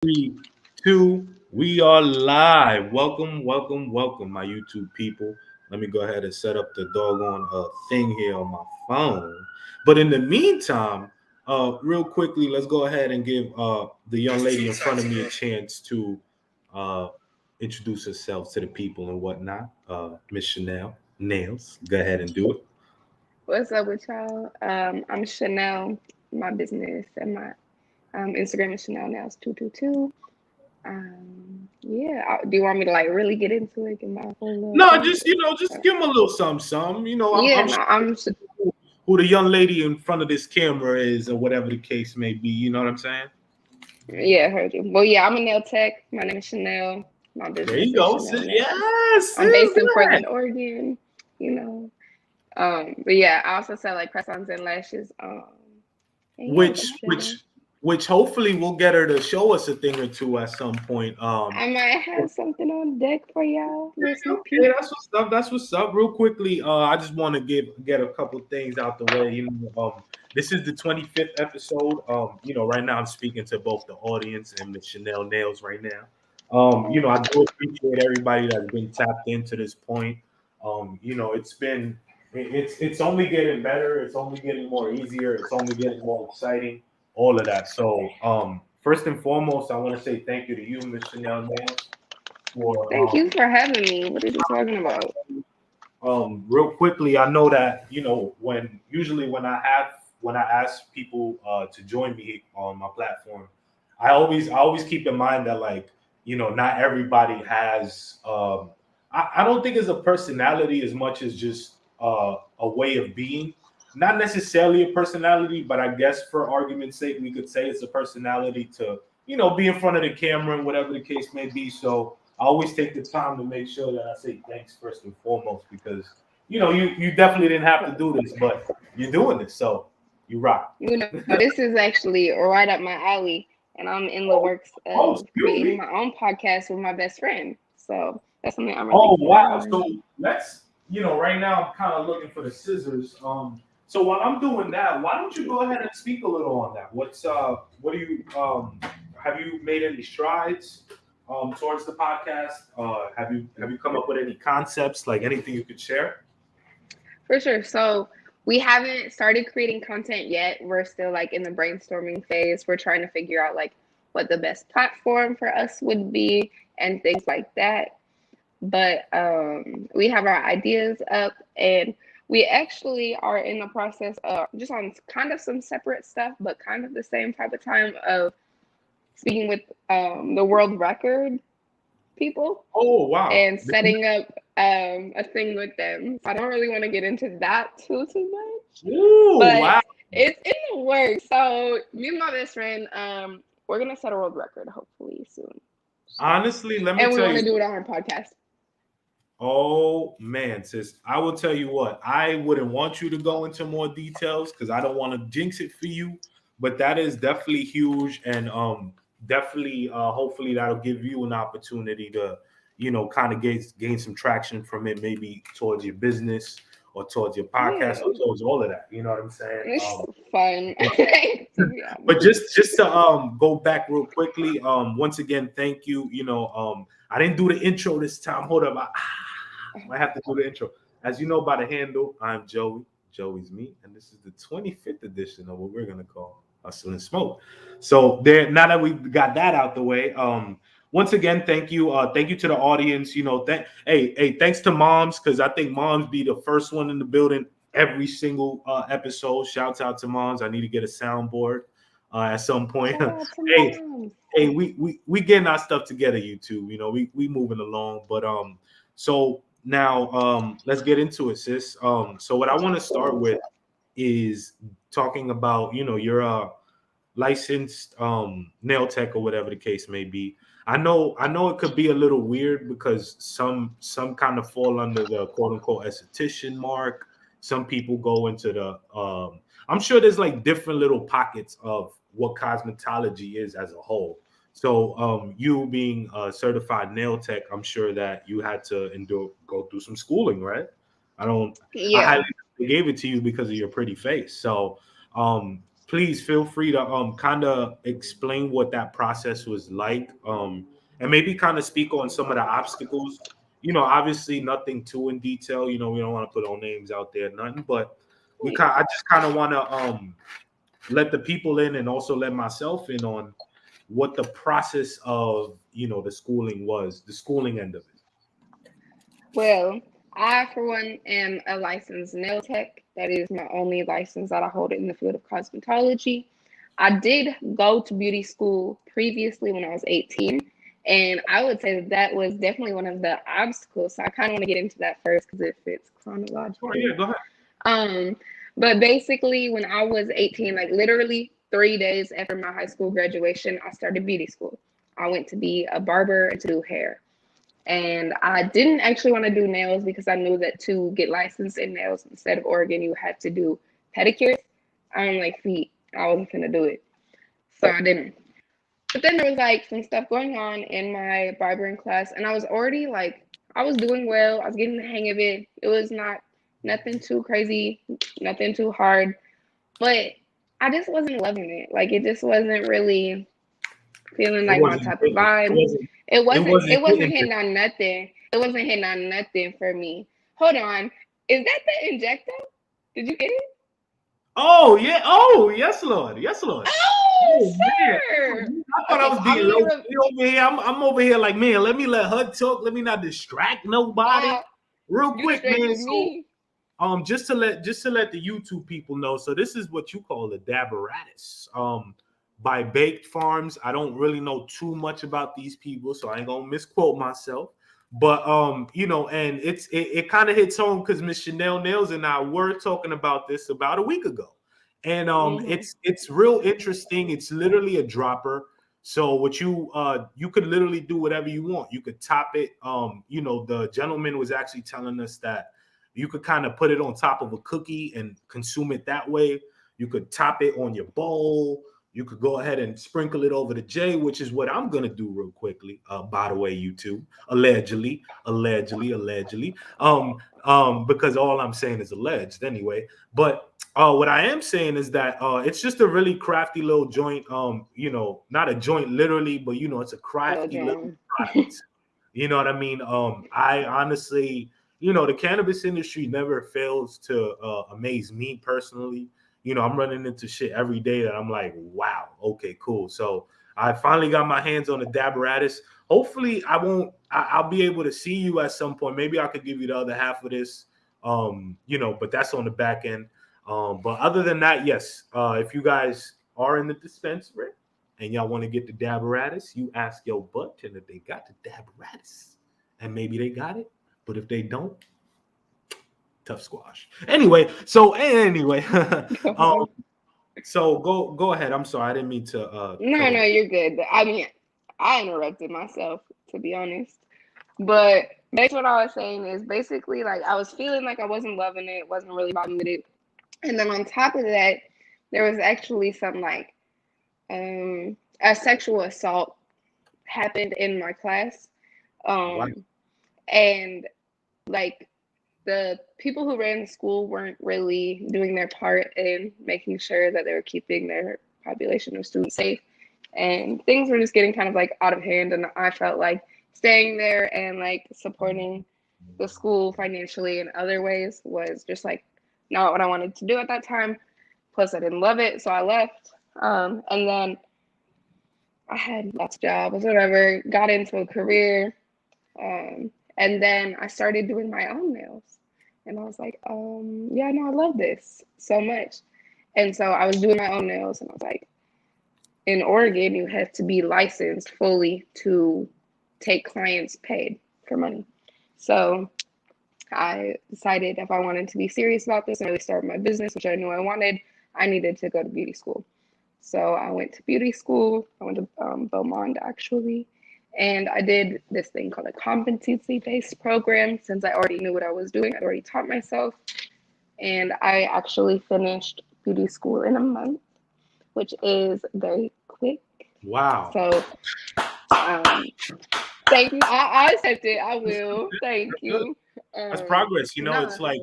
Three, two, we are live. Welcome, my YouTube people. Let me go ahead and set up the doggone thing here on my phone. But in the meantime, real quickly, let's go ahead and give the young lady in front of me a chance to uh, introduce herself to the people and whatnot. Miss Chanel Nails, go ahead and do it. What's up with y'all? I'm Chanel. My business and my Instagram is Chanel Nails 222. Yeah. Do you want me to like really get into it? Get my whole little No, thing? just give them a little something. Yeah. I'm No, sure I'm. who the young lady in front of this camera is, or whatever the case may be. You know what I'm saying? Yeah, I heard you. Well, yeah, I'm a nail tech. My name is Chanel. My There business you is go. Chanel Sis. Nails. Yes, I'm sis, based in go ahead. Portland, Oregon. You know. But yeah, I also sell like press-ons and lashes. And yeah, Which that's general. which which hopefully we'll get her to show us a thing or two at some point. I might have something on deck for y'all. Little sneak Okay, peek. that's what's up. That's what's up. Real quickly, I just want to get a couple things out the way. This is the 25th episode. Right now I'm speaking to both the audience and the Chanel Nails right now. I do appreciate everybody that's been tapped into this point. It's been it's only getting better. It's only getting more easier. It's only getting more exciting. All of that. So, first and foremost, I want to say thank you to you, Miss Chanel Nails, for Thank you for having me. What are you talking about? real quickly. I know that when I ask people to join me on my platform, I always keep in mind that, like, not everybody has I don't think it's a personality as much as just a way of being. Not necessarily a personality, but I guess for argument's sake, we could say it's a personality to be in front of the camera and whatever the case may be. So I always take the time to make sure that I say thanks first and foremost, because you definitely didn't have to do this, but you're doing this, so you rock. This is actually right up my alley, and I'm in the Oh, works oh, of excuse creating me. my own podcast with my best friend. So that's something I'm really Oh excited wow. about. So let's right now I'm kind of looking for the scissors. So while I'm doing that, why don't you go ahead and speak a little on that? What do you have you made any strides towards the podcast? Have you come up with any concepts, like anything you could share? For sure. So we haven't started creating content yet. We're still like in the brainstorming phase. We're trying to figure out like what the best platform for us would be and things like that. But we have our ideas up, and we actually are in the process of just on kind of some separate stuff, but kind of the same type of time of speaking with the world record people Oh wow. and setting up a thing with them. So I don't really want to get into that too much, Ooh but wow. it's in the works. So me and my best friend, we're gonna set a world record hopefully soon. So, Honestly, let me and we tell want you. to do it on our podcast. Oh man, sis, I will tell you what, I wouldn't want you to go into more details because I don't want to jinx it for you, but that is definitely huge, and definitely hopefully that'll give you an opportunity to, kind of gain some traction from it, maybe towards your business or towards your podcast or Yeah. towards all of that. You know what I'm saying? It's fun, But to be but honest. just to go back real quickly, once again, thank you. I didn't do the intro this time. Hold up. I have to do the intro. As you know by the handle, I'm Joey. Joey's me, and this is the 25th edition of what we're gonna call Hustle and Smoke. So there, now that we got that out the way, once again, thank you. Thank you to the audience. Hey, thanks to moms, because I think moms be the first one in the building every single episode. Shouts out to moms. I need to get a soundboard at some point. Shout out to hey, moms. we getting our stuff together, YouTube. We moving along, but so now let's get into it, sis. So what I want to Of start course. with is talking about your licensed nail tech or whatever the case may be. I know it could be a little weird because some kind of fall under the quote unquote esthetician mark. Some people go into the I'm sure there's like different little pockets of what cosmetology is as a whole. So you being a certified nail tech, I'm sure that you had to go through some schooling, right? I don't I Yeah. highly gave it to you because of your pretty face. So please feel free to kind of explain what that process was like, and maybe kind of speak on some of the obstacles. Obviously nothing too in detail. We don't want to put our names out there, nothing, but I just kind of want to let the people in and also let myself in on what the process of the schooling was, the schooling end of it. Well, I, for one, am a licensed nail tech. That is my only license that I hold in the field of cosmetology. I did go to beauty school previously when I was 18, and I would say that that was definitely one of the obstacles. So I kind of want to get into that first because it fits Oh chronologically. yeah, go ahead. Um, but basically, when I was 18, like literally 3 days after my high school graduation, I started beauty school. I went to be a barber and to do hair. And I didn't actually want to do nails because I knew that to get licensed in nails instead of Oregon, you had to do pedicures. I don't like feet. I wasn't going to do it. So I didn't. But then there was like some stuff going on in my barbering class, and I was already like, I was doing well. I was getting the hang of it. It was not nothing too crazy, nothing too hard, but I just wasn't loving it. Like it just wasn't really feeling It like my wasn't type of hitting. It vibe. wasn't. It It wasn't wasn't it wasn't hitting. hitting on nothing. It wasn't hitting on nothing for me. Hold on. Is that the injector? Did you get it? Oh yeah. Oh yes, Lord. Yes, Lord. Oh, Oh man. sir. I thought I Okay, was so I'm being gonna low key over here. I'm over here like, man, let me let her talk. Let me not distract nobody. wow, Real you quick, man. distracted So me. just to let the YouTube people know. So this is what you call a daberatus. By Baked Farms. I don't really know too much about these people, so I ain't gonna misquote myself. But and it kind of hits home because Miss Chanel Nails and I were talking about this about a week ago. And Mm-hmm. it's real interesting. It's literally a dropper. So what you could literally do whatever you want. You could top it. The gentleman was actually telling us that you could kind of put it on top of a cookie and consume it that way. You could top it on your bowl. You could go ahead and sprinkle it over the J, which is what I'm gonna do real quickly. By the way, YouTube, allegedly, because all I'm saying is alleged anyway. But what I am saying is that it's just a really crafty little joint. Not a joint literally, but it's a Hello, crafty little John. product. You know what I mean? I honestly, the cannabis industry never fails to amaze me personally. I'm running into shit every day that I'm like, wow, okay, cool. So I finally got my hands on the daberatus. Hopefully, I'll be able to see you at some point. Maybe I could give you the other half of this. But that's on the back end. But other than that, yes. If you guys are in the dispensary and y'all want to get the daberatus, you ask your button if they got the daberatus, and maybe they got it. But if they don't, tough squash. Anyway, um, so go ahead. I'm sorry, I didn't mean to cut No, in. you're good. I mean, I interrupted myself, to be honest. But basically, what I was saying is basically like I was feeling like I wasn't loving it, wasn't really vibing with it. And then on top of that, there was actually some like a sexual assault happened in my class. Wow. And like the people who ran the school weren't really doing their part in making sure that they were keeping their population of students safe. And things were just getting kind of like out of hand. And I felt like staying there and like supporting the school financially in other ways was just like not what I wanted to do at that time. Plus, I didn't love it, so I left. And then I had lots of jobs, whatever, got into a career. And then I started doing my own nails. And I was like, yeah, no, I love this so much. And so I was doing my own nails, and I was like, in Oregon, you have to be licensed fully to take clients paid for money. So I decided if I wanted to be serious about this and really start my business, which I knew I wanted, I needed to go to beauty school. So I went to beauty school. I went to Beaumont actually. And I did this thing called a competency-based program since I already knew what I was doing. I'd already taught myself. And I actually finished beauty school in a month, which is very quick. Wow. So thank you. I accept it. I will. Thank Good. you. That's progress. Nah. It's like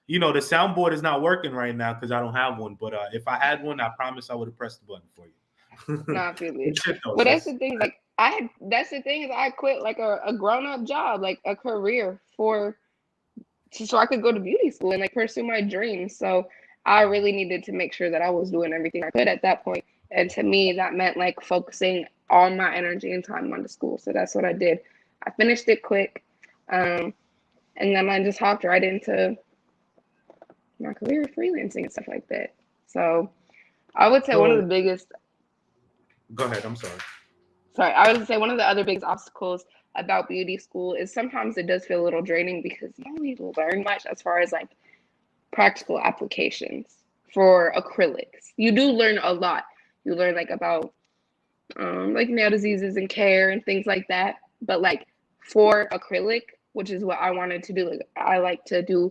You know, the soundboard is not working right now because I don't have one. But if I had one, I promise I would have pressed the button for you. Nah, I feel Good it. shit though, But that's sis. the thing. Like that's the thing is I quit like a grown up job, like a career so I could go to beauty school and like pursue my dreams. So I really needed to make sure that I was doing everything I could at that point. And to me, that meant like focusing all my energy and time on the school. So that's what I did. I finished it quick. And then I just hopped right into my career freelancing and stuff like that. So I would say one of the So biggest, go ahead. I'm sorry. sorry, I would say one of the other biggest obstacles about beauty school is sometimes it does feel a little draining because you don't really learn much as far as like practical applications for acrylics. You do learn a lot. You learn like about like nail diseases and care and things like that. But like for acrylic, which is what I wanted to do, like I like to do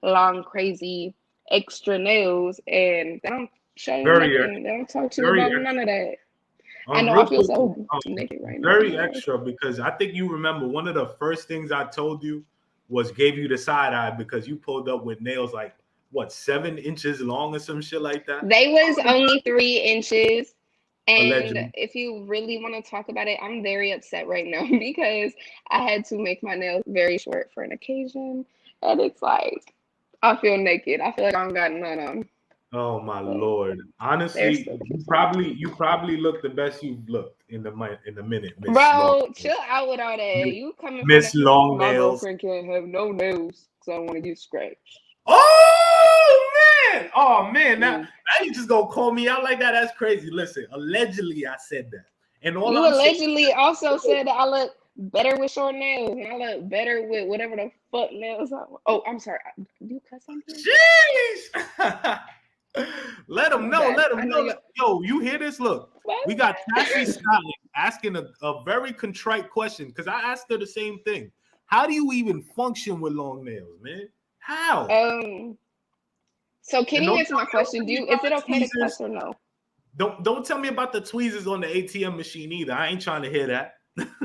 long, crazy, extra nails, and they don't show you Very, nothing. They don't talk to you very about none of that. I know I real feel quick, so naked right now. Oh very my gosh. extra because I think you remember one of the first things I told you was gave you the side eye because you pulled up with nails like what 7 inches long or some shit like that. They was only 3 inches. And Allegedly. if you really want to talk about it, I'm very upset right now because I had to make my nails very short for an occasion. And it's like, I feel naked. I feel like I don't got none on. Oh my But lord! they're Honestly, still you cute. probably look the best you've looked in the minute, Miss Long Bro, chill Nails. out with all that. Miss You coming from the, Miss Long my Nails. girlfriend can't have no nails because I don't want to get scratched. Oh man! Oh man! Mm. Now you just gonna call me out like that? That's crazy. Listen, allegedly I said that, and all You I'm saying. allegedly also said that I look better with short nails and I look better with whatever the fuck nails I want. Oh, I'm sorry. Do you cuss on here? Jeez! Let them My know. bad. Let them I know know. you. Yo, you hear this? Look, My we got Cassie bad. Scotland asking a very contrite question because I asked her the same thing. How do you even function with long nails, man? How? Um. So can And you answer my don't question? tell me Is about it the okay to tweezers. cuss or no? Don't tell me about the tweezers on the ATM machine either. I ain't trying to hear that.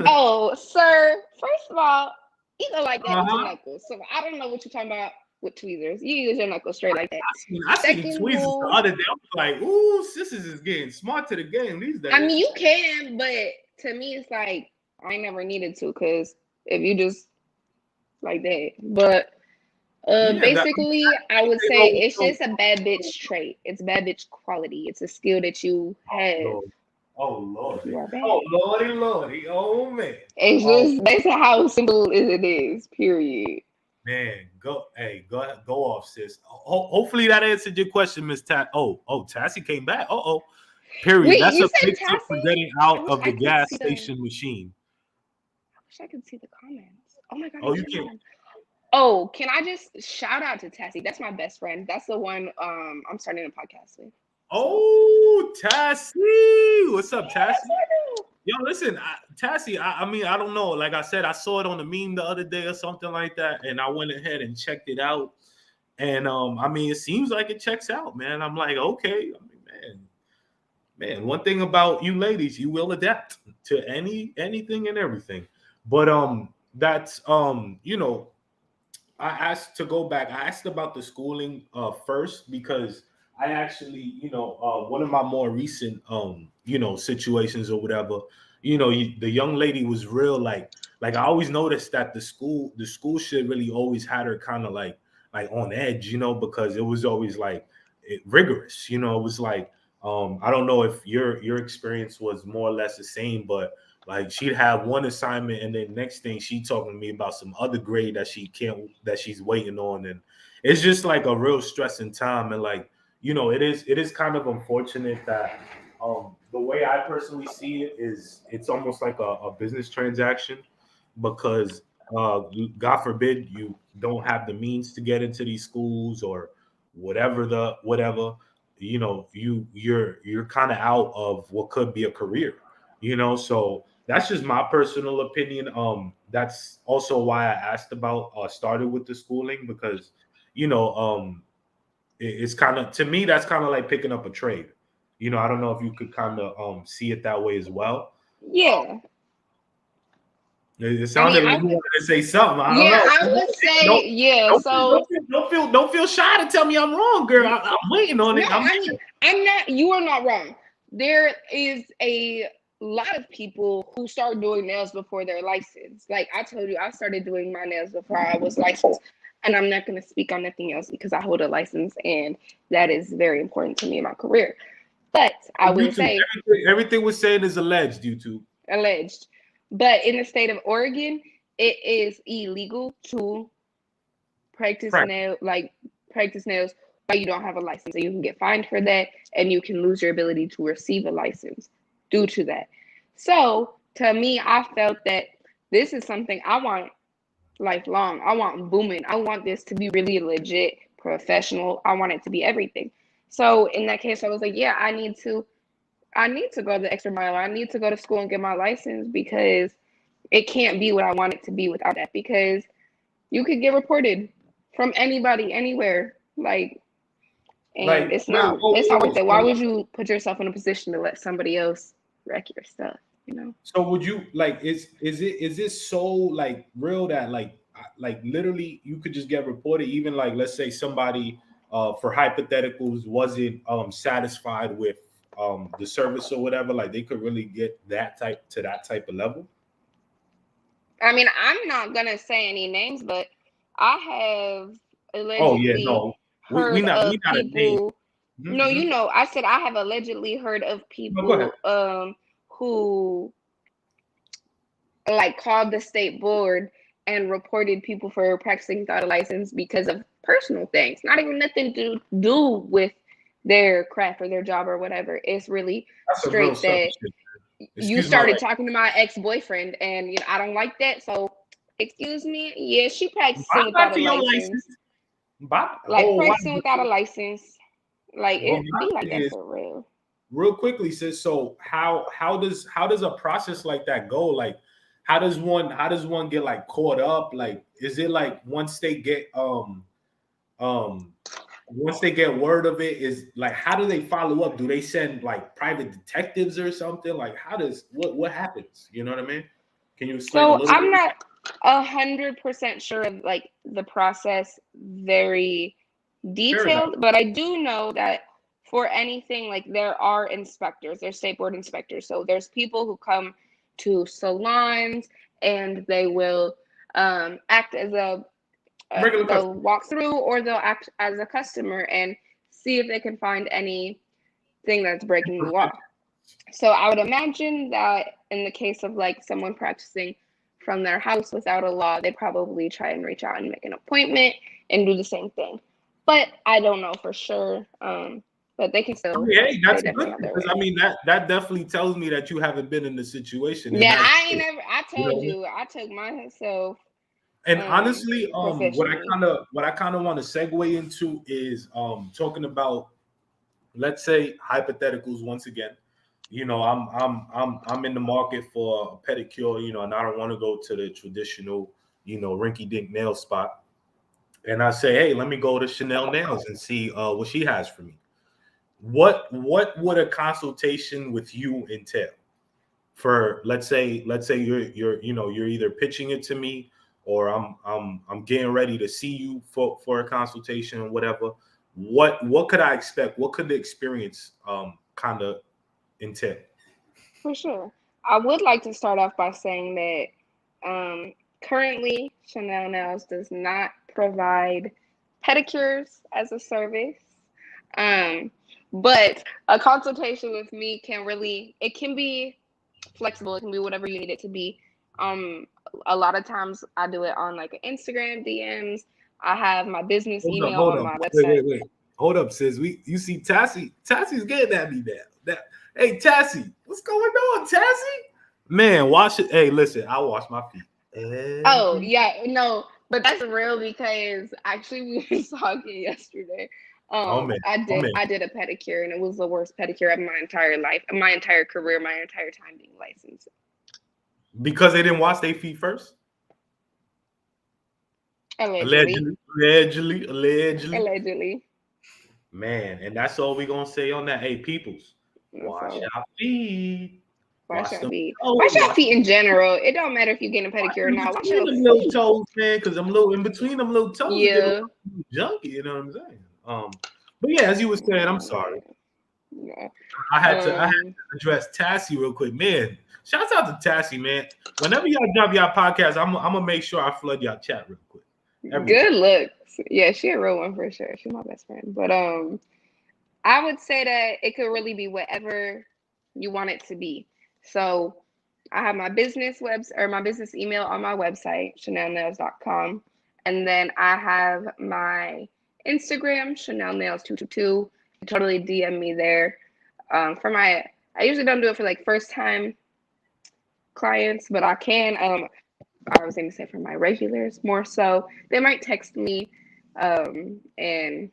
Oh, sir. First of all, you go like that with your Uh-huh. knuckles. So I don't know what you're talking about with tweezers. You use your knuckles straight like that. I seen Second tweezers the rule. other day. I was like, ooh, sisters is getting smart to the game these I mean, days. you can, but to me, it's like I never needed to because if you just like that, but Yeah, basically, I would they say go. it's just a bad bitch trait. It's bad bitch quality. It's a skill that you have. Lord. Oh Lordy. You are Oh bad. Lordy. Oh man. It's Oh just that's how simple as it is. Period. man. Go off, sis. Hopefully that answered your question, Miss Tat. Oh, Tassie came back. Period. Wait, That's you a said picture for Tassie? getting I out wish of I the could gas see the. station machine. I wish I could see the comments. Oh my god, I Oh, you just can't. saw them. Oh, can I just shout out to Tassie? That's my best friend. That's the one I'm starting a podcast with. So Oh, Tassie. What's yeah, up, Tassie? that's what I do. Yo, listen, Tassie, I mean, I don't know. Like I said, I saw it on the meme the other day or something like that, and I went ahead and checked it out. And I mean, it seems like it checks out, man. I'm like, okay, I mean, man. One thing about you ladies, you will adapt to anything and everything. But that's I asked to go back. I asked about the schooling first because I actually, one of my more recent situations or whatever, the young lady was real like I always noticed that the school shit really always had her kind of like on edge, because it was always like rigorous, it was like I don't know if your experience was more or less the same, but like she'd have one assignment, and then next thing she talking to me about some other grade that she's waiting on, and it's just like a real stressing time. And like it is kind of unfortunate that the way I personally see it is it's almost like a business transaction because God forbid you don't have the means to get into these schools or whatever you're kind of out of what could be a career, so that's just my personal opinion. That's also why I asked about started with the schooling because, you know, um, it's kind of to me that's kind of like picking up a trade. I don't know if you could kind of see it that way as well. Yeah. It I mean, sounded like you wanted to say something. I don't yeah, know. I would say, Don't, yeah. don't, So don't feel shy to tell me I'm wrong, girl. I'm waiting on no, it. I'm I mean, I'm not. You are not wrong. There is a lot of people who start doing nails before they're licensed. Like I told you, I started doing my nails before I was licensed, and I'm not going to speak on nothing else because I hold a license, and that is very important to me in my career. But I will YouTube. say, Everything we're saying is alleged. YouTube. alleged. But in the state of Oregon, it is illegal to practice Right. nail like practice nails while you don't have a license. So you can get fined for that and you can lose your ability to receive a license due to that. So to me, I felt that this is something I want lifelong. I want booming. I want this to be really legit, professional. I want it to be everything. So in that case, I was like, yeah, I need to go the extra mile. I need to go to school and get my license because it can't be what I want it to be without that. Because you could get reported from anybody, anywhere. Like, and Like, it's not worth it. Why would you put yourself in a position to let somebody else wreck your stuff? You know. so would you like? Is it so like real that like literally you could just get reported? Even like let's say somebody for hypotheticals wasn't satisfied with the service or whatever. Like they could really get that type of level. I mean, I'm not gonna say any names, but I have Oh yeah, allegedly no, heard we of not a name. people. Mhm, No, mhm. you know, I said I have allegedly heard of No, go ahead. people who like called the state board and reported people for practicing without a license because of personal things, not even nothing to do with their craft or their job or whatever. It's really That's some real straight stuff. that Shit. you Excuse my started language. talking to my ex-boyfriend and I don't like that. So excuse me, yeah, she practicing Bop back without a to your license. license. Bop. Like Oh, why? practicing without a license. Like But it my be like thing that is, for real. real quickly, sis. So how does a process like that go? Like, how does one get like caught up? Like, is it like um once they get word of it, is like how do they follow up? Do they send like private detectives or something? Like, how does what happens? You know what I mean? Can you explain a So little I'm bit? not 100% sure of like the process very Fair enough. detailed, but I do know that for anything like there are inspectors, there's state board inspectors. So there's people who come to salons and they will act as Regular they'll customer. walk through or they'll act as a customer and see if they can find anything that's breaking the law. So I would imagine that in the case of like someone practicing from their house without a law, they probably try and reach out and make an appointment and do the same thing. But I don't know for sure. But they can I still, mean, hey, they that's definitely good have their because way. I mean that definitely tells me that you haven't been in the situation, and Yeah, that's I ain't good. never. I You know told what I mean? you, I took myself And honestly, professionally. what I kind of want to segue into is talking about, let's say, hypotheticals once again. You know, I'm in the market for a pedicure, you know, and I don't want to go to the traditional, you know, rinky dink nail spot. And I say, hey, let me go to Chanel Nails and see what she has for me. What would a consultation with you entail? For let's say you're you know you're either pitching it to me or I'm getting ready to see you for a consultation or whatever. What could I expect? What could the experience kind of entail? For sure. I would like to start off by saying that currently Chanel Nails does not provide pedicures as a service. Um, but a consultation with me can really, it can be flexible. It can be whatever you need it to be. Um, a lot of times I do it on like an Instagram DMs. I have my business email Hold on up, my website. wait. Hold up, sis. You see Tassie's getting at me now. That hey Tassie, what's going on, Tassie? Man, wash it. Hey, listen, I wash my feet Oh, every. yeah, no, but that's real because actually we were talking yesterday. Oh man, I oh did man. I did a pedicure and it was the worst pedicure of my entire life, my entire career, my entire time being licensed. Because they didn't wash their feet first. Allegedly. Allegedly. Allegedly. Man, and that's all we gonna say on that. Hey, peoples, That's wash all. your feet. Wash your feet. Oh, Wash your feet in general. It don't matter if you're getting a pedicure or in not. Wash between your them little feet. toes, man, because I'm little in between them little toes, it get a Yeah. little junky. You know what I'm saying? But yeah, as you were saying, I'm sorry. Yeah. I had to address Tassie real quick, man. Shouts out to Tassie, man. Whenever y'all drop y'all podcast, I'm gonna make sure I flood y'all chat real quick. Every Good time. looks. Yeah, she a real one for sure. She's my best friend. But I would say that it could really be whatever you want it to be. So I have my business my business email on my website, chanelnails.com. And then I have my Instagram, chanelnails222. Totally DM me there. I usually don't do it for like first time clients, but I can. I was going to say for my regulars more so. They might text me, and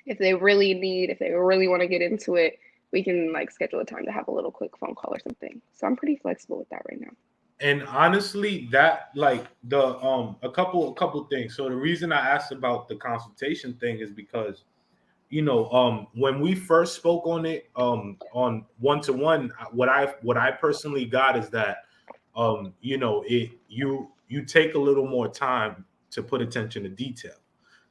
if they really want to get into it, we can like schedule a time to have a little quick phone call or something. So I'm pretty flexible with that right now. And honestly, that like the a couple things. So the reason I asked about the consultation thing is because when we first spoke on it on one-to-one, what I personally got is that you take a little more time to put attention to detail.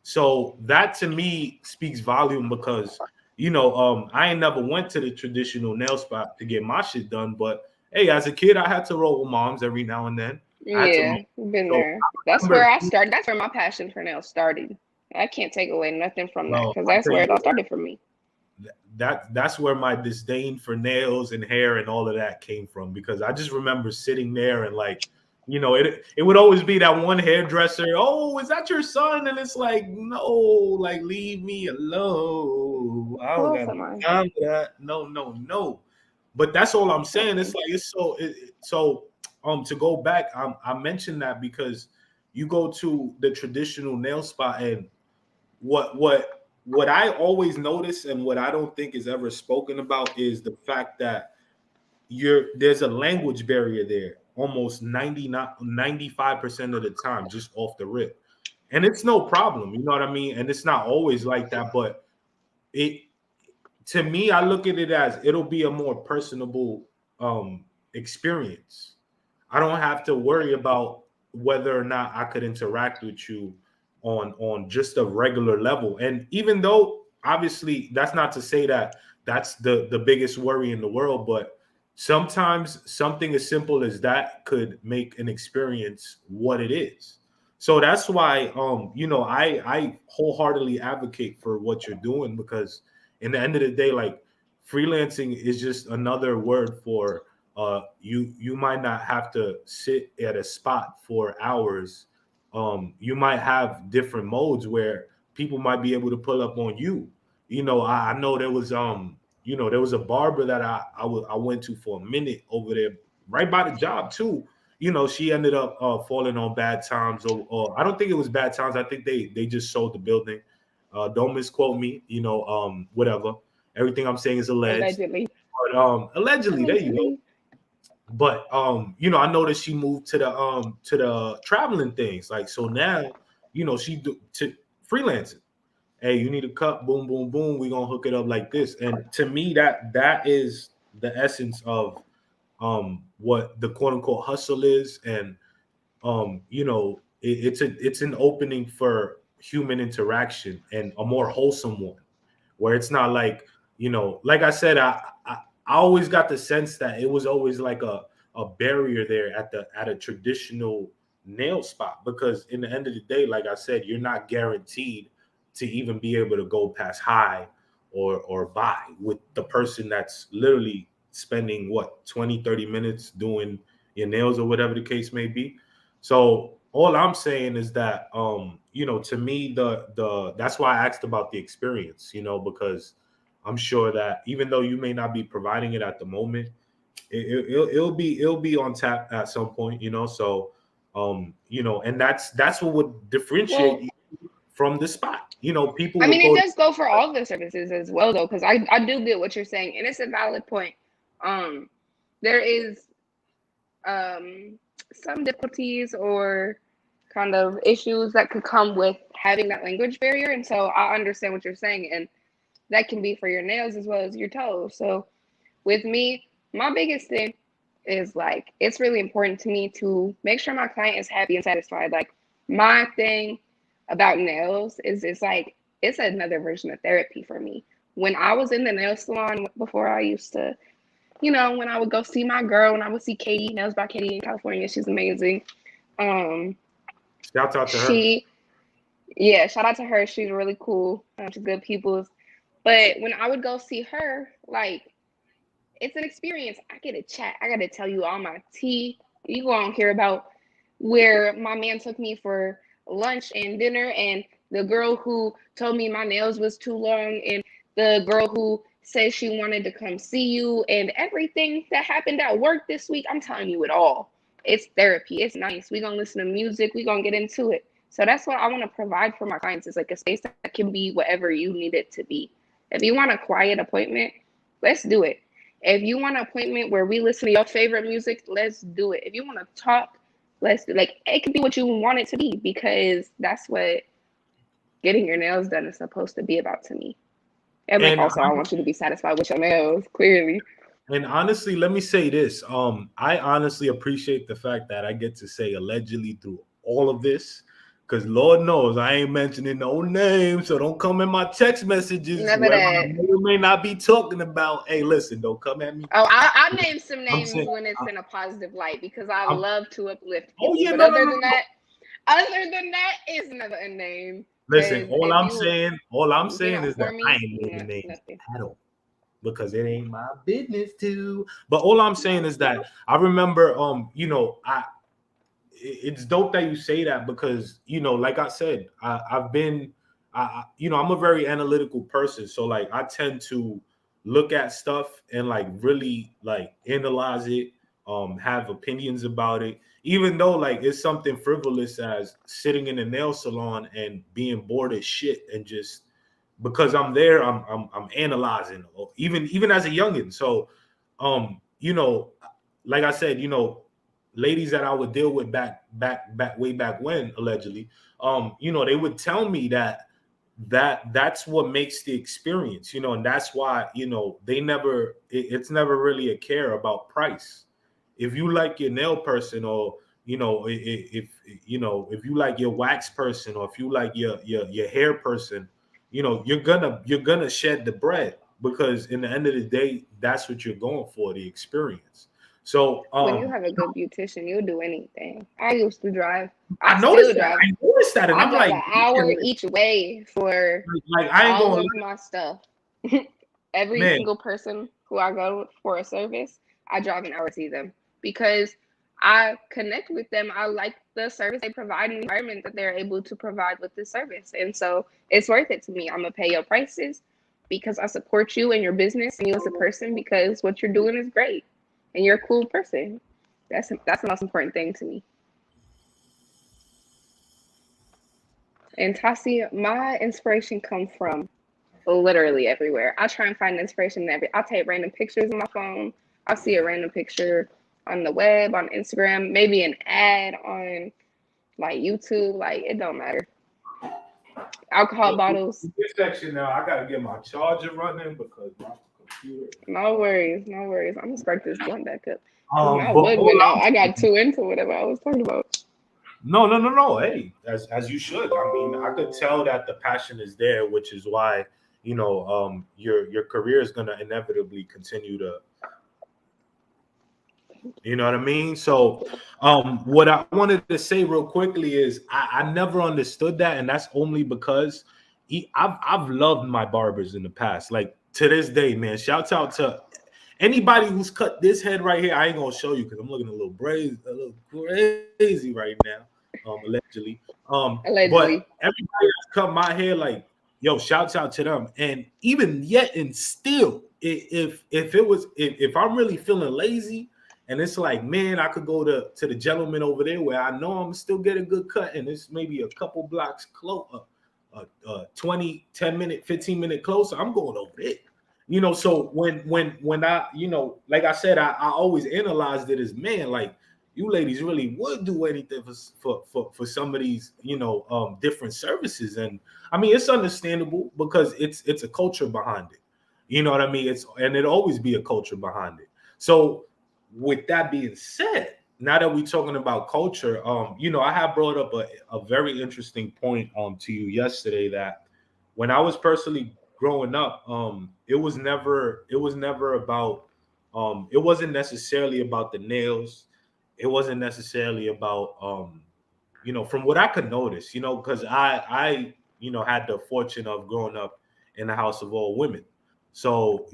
So that to me speaks volume because I ain't never went to the traditional nail spot to get my shit done, but hey, as a kid, I had to roll with moms every now and then. I had to Yeah, been so there. I That's where remember, I started. That's where my passion for nails started. I can't take away nothing from that well, because I'll that's tell where you it all started for me. that's where my disdain for nails and hair and all of that came from, because I just remember sitting there and like it would always be that one hairdresser. Oh, is that your son? And it's like, no, like leave me alone. I don't Close got am I? time for that. No. But that's all I'm saying. It's like so. To go back, I mentioned that because you go to the traditional nail spot, and what I always notice and what I don't think is ever spoken about is the fact that there's a language barrier there almost 95% of the time, just off the rip. And it's no problem, you know what I mean? And it's not always like that, but it to me, I look at it as it'll be a more personable experience. I don't have to worry about whether or not I could interact with you on just a regular level. And even though obviously that's not to say that that's the biggest worry in the world, but sometimes something as simple as that could make an experience what it is. So that's why I wholeheartedly advocate for what you're doing, because in the end of the day, like, freelancing is just another word for you might not have to sit at a spot for hours. You might have different modes where people might be able to pull up on you. I know there was a barber that I went to for a minute over there right by the job too. She ended up falling on bad times, or I don't think it was bad times. I think they just sold the building. Don't misquote me. Whatever. Everything I'm saying is alleged. Allegedly. But allegedly, there you go. Allegedly. But I noticed she moved to the traveling things. Like, so now, she do to freelancing. Hey, you need a cup, boom, boom, boom. We're gonna hook it up like this. And to me, that is the essence of what the quote unquote hustle is. And it's an opening for human interaction, and a more wholesome one, where it's not like, like I said, I always got the sense that it was always like a barrier there at a traditional nail spot, because in the end of the day, like I said, you're not guaranteed to even be able to go past high or buy with the person that's literally spending what 20-30 minutes doing your nails or whatever the case may be. So all I'm saying is that to me, the that's why I asked about the experience, because I'm sure that even though you may not be providing it at the moment, it'll be on tap at some point, so and that's what would differentiate Well, you from the spot. People I will mean, it go to, does go for all the services as well, though, because I do get what you're saying, and it's a valid point. Um, there is um some difficulties or kind of issues that could come with having that language barrier, and so I understand what you're saying, and that can be for your nails as well as your toes. So with me, my biggest thing is like, it's really important to me to make sure my client is happy and satisfied. Like, my thing about nails is it's like, it's another version of therapy for me. When I was in the nail salon before, I used to, when I would go see my girl, when I would see Katie, Nails by Katie in California, she's amazing. Shout out to her. Yeah, shout out to her. She's really cool. She's good people. But when I would go see her, like, it's an experience. I get to chat. I got to tell you all my tea. You won't hear about where my man took me for lunch and dinner, and the girl who told me my nails was too long, and the girl who said she wanted to come see you, and everything that happened at work this week. I'm telling you it all. It's therapy. It's nice. We're going to listen to music. We're going to get into it. So that's what I want to provide for my clients, is like a space that can be whatever you need it to be. If you want a quiet appointment, let's do it. If you want an appointment where we listen to your favorite music, let's do it. If you want to talk, let's do, like, it can be what you want it to be, because that's what getting your nails done is supposed to be about to me. And like, also, I want you to be satisfied with your nails, clearly. And honestly, let me say this. I honestly appreciate the fact that I get to say allegedly through all of this, because Lord knows I ain't mentioning no names, so don't come in my text messages Never where that. I may not be talking about. Hey, listen, don't come at me. Oh, I'll name some names when it's in a positive light, because I love to uplift people. Oh yeah, but other than that, it's never a name. Listen, all I'm saying is that I ain't naming names at all, because it ain't my business to. But all I'm saying is that I remember, it's dope that you say that, because, like I said, I'm a very analytical person. So like, I tend to look at stuff and like really like analyze it, have opinions about it, even though like it's something frivolous as sitting in a nail salon and being bored as shit, and just because I'm there, I'm analyzing, even as a youngin. So, like I said, ladies that I would deal with way back when, allegedly, they would tell me that's what makes the experience, and that's why, it's never really a care about price. If you like your nail person, or if you like your wax person, or if you like your hair person, you're gonna shed the bread, because in the end of the day, that's what you're going for, the experience. So when you have a good beautician, you'll do anything. I used to drive. I noticed that, and I'm drive like, an hour each way for like I ain't all going of my stuff. Every single person who I go for a service, I drive an hour to see them, because I connect with them. I like the service they provide and the environment that they're able to provide with this service. And so it's worth it to me. I'm going to pay your prices because I support you and your business and you as a person, because what you're doing is great and you're a cool person. That's the most important thing to me. And Tassi, my inspiration comes from literally everywhere. I try and find inspiration in I'll take random pictures on my phone. I'll see a random picture on the web, on Instagram, maybe an ad on like YouTube. Like, it don't matter. Alcohol bottles. This section now, I gotta get my charger running because my computer. No worries. I'm gonna spark this blunt back up. My wood went out. I got too into whatever I was talking about. No. Hey, as you should. I mean, I could tell that the passion is there, which is why your career is gonna inevitably continue to. You know what I mean? So, what I wanted to say real quickly is I never understood that, and that's only because I've loved my barbers in the past. Like to this day, man. Shouts out to anybody who's cut this head right here. I ain't gonna show you because I'm looking a little crazy right now, allegedly. Allegedly. But everybody that's cut my hair, like, yo, shouts out to them. And even yet, and still, if I'm really feeling lazy. And it's like, man, I could go to the gentleman over there where I know I'm still get a good cut, and it's maybe a couple blocks close, 20, 10 minute, 15 minute closer. I'm going over there. So when I, like I said, I always analyzed it as, man, like you ladies really would do anything for some of these, different services. And I mean, it's understandable because it's a culture behind it. You know what I mean? And it'll always be a culture behind it. So with that being said, now that we're talking about culture, I have brought up a very interesting point to you yesterday, that when I was personally growing up, it was never about it wasn't necessarily about the nails. It wasn't necessarily about from what I could notice, because I had the fortune of growing up in the house of all women. So,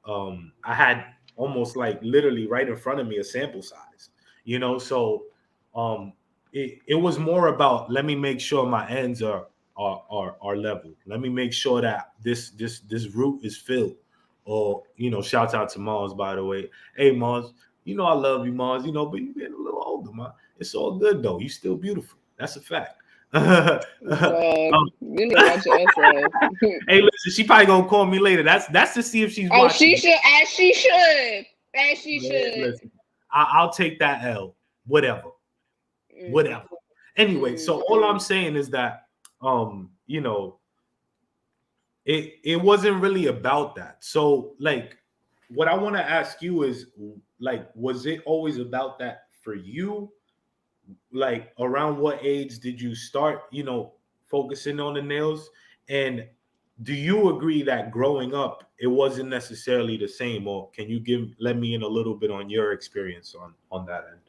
I had almost like literally right in front of me a sample size, so um it was more about, let me make sure my ends are level. Let me make sure that this root is filled. Or, shouts out to Mars, by the way. Hey Mars, I love you, Mars, but you're getting a little older, man. It's all good though. You still beautiful. That's a fact. God, you need to watch yourself. Hey, listen, she probably gonna call me later. That's to see if she's Oh, watching. she should, as she should, as she should. Listen, I'll take that L. Whatever. Whatever. Anyway, so all I'm saying is that it wasn't really about that. So like what I want to ask you is, like, was it always about that for you? Like, around what age did you start, focusing on the nails? And do you agree that growing up it wasn't necessarily the same? Or can you let me in a little bit on your experience on that end?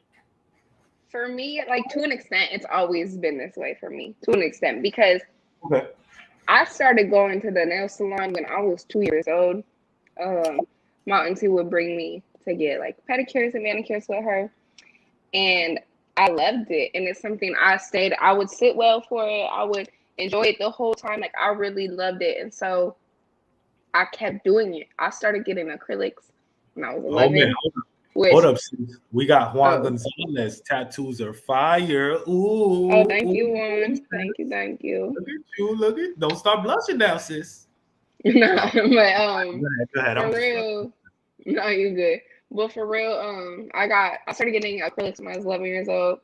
For me, like, to an extent, it's always been this way for me, to an extent, because Okay. I started going to the nail salon when I was 2 years old. My auntie would bring me to get like pedicures and manicures with her, and I loved it. And it's something I would sit well for it. I would enjoy it the whole time. Like, I really loved it. And so I kept doing it. I started getting acrylics when I was Oh man, 11, hold which, up, sis. We got Juan oh, Gonzalez. Tattoos are fire. Ooh, oh, thank you, ooh. Juan. Thank you. Look at you. Look at. Don't start blushing now, sis. Nah, No. but Go ahead. I'm for just real, no, you good. But for real, I started getting acrylics when I was 11 years old,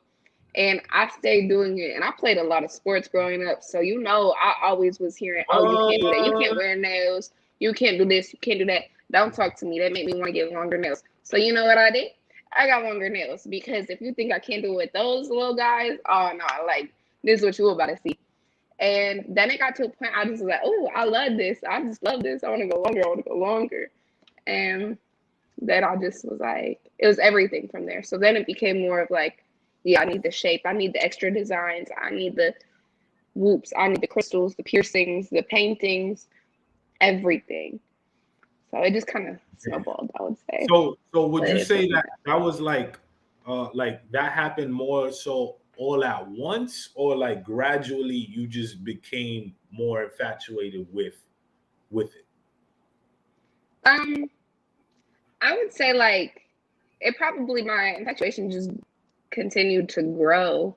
and I stayed doing it. And I played a lot of sports growing up, so I always was hearing, "Oh, you can't do that. You can't wear nails. You can't do this. You can't do that. Don't talk to me." That made me want to get longer nails. So you know what I did? I got longer nails, because if you think I can't do it with those little guys, oh no, like, this is what you about to see. And then it got to a point I just was like, "Oh, I love this. I just love this. I want to go longer. I want to go longer." And then I just was like, it was everything from there. So then it became more of like, yeah, I need the shape. I need the extra designs. I need the whoops. I need the crystals, the piercings, the paintings, everything. So it just kind of snowballed, I would say. So would But you it's say looking that good. that was like that happened more so all at once, or like gradually you just became more infatuated with it? Um, I would say, like, it probably, my infatuation just continued to grow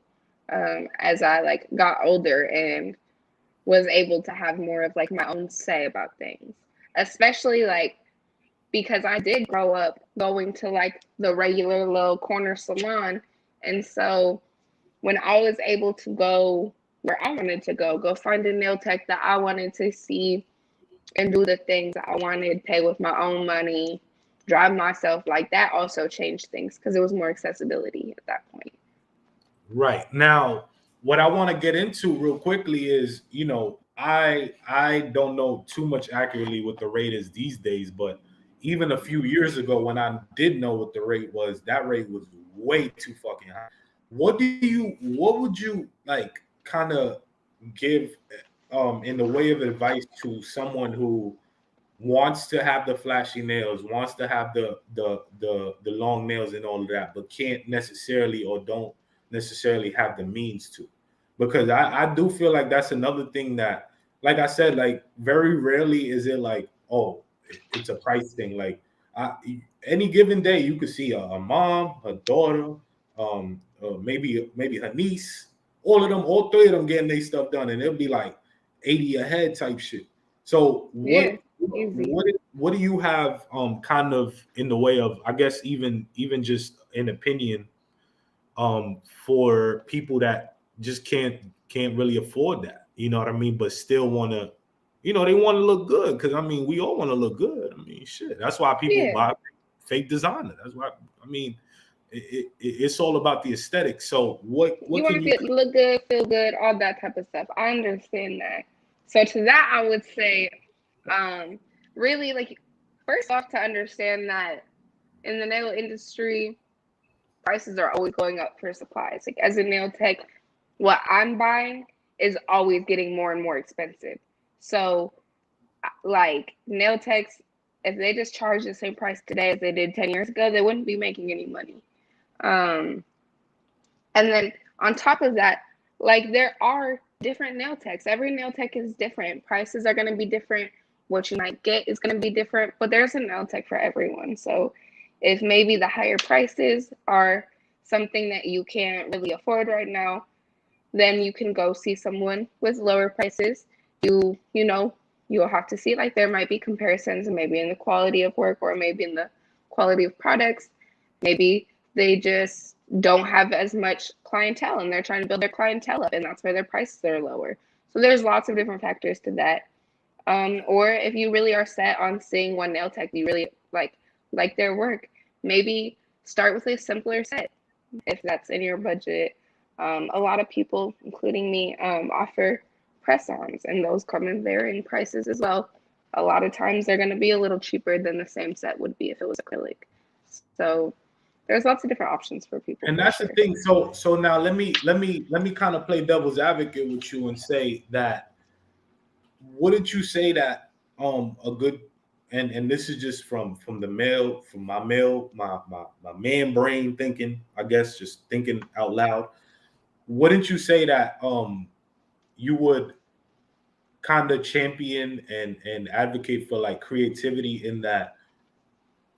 as I like got older and was able to have more of like my own say about things, especially like because I did grow up going to like the regular little corner salon. And so when I was able to go where I wanted to go find a nail tech that I wanted to see and do the things I wanted, pay with my own money, drive myself, like, that also changed things because it was more accessibility at that point. Right. Now, what I want to get into real quickly is, I don't know too much accurately what the rate is these days, but even a few years ago when I did know what the rate was, that rate was way too fucking high. What would you like kind of give in the way of advice to someone who wants to have the flashy nails, wants to have the long nails and all of that, but can't necessarily or don't necessarily have the means to? Because I do feel like that's another thing that, like I said, like very rarely is it like, oh, it's a price thing. Like, I, any given day you could see a mom, a daughter, maybe her niece, all three of them getting their stuff done, and it'll be like 80 a head type shit. So Yeah, easy. what do you have kind of in the way of, I guess, even just an opinion for people that just can't really afford that, you know what I mean, but still want to, they want to look good, because I mean we all want to look good. I mean, shit, that's why people Yeah. buy fake designer. That's why I mean it's all about the aesthetic. So what You want can to you? feel, you look good, feel good, all that type of stuff. I understand that. So to that, I would say, um, really like first off, to understand that in the nail industry, prices are always going up for supplies. Like as a nail tech, what I'm buying is always getting more and more expensive. So like nail techs, if they just charge the same price today as they did 10 years ago, they wouldn't be making any money. Um, and then on top of that, like there are different nail techs. Every nail tech is different. Prices are going to be different. What you might get is going to be different, but there's a nail tech for everyone. So if maybe the higher prices are something that you can't really afford right now, then you can go see someone with lower prices. You know, you'll have to see like there might be comparisons maybe in the quality of work or maybe in the quality of products. Maybe they just don't have as much clientele and they're trying to build their clientele up and that's where their prices are lower. So there's lots of different factors to that. Or if you really are set on seeing one nail tech, you really like their work, maybe start with a simpler set if that's in your budget. A lot of people, including me, offer press-ons, and those come in varying prices as well. A lot of times they're going to be a little cheaper than the same set would be if it was acrylic. So there's lots of different options for people. And For that's the sure. thing. So now let me kind of play devil's advocate with you and say that wouldn't you say that a good and this is just from the male from my male my man brain thinking, I guess, just thinking out loud. Wouldn't you say that you would kind of champion and advocate for like creativity in that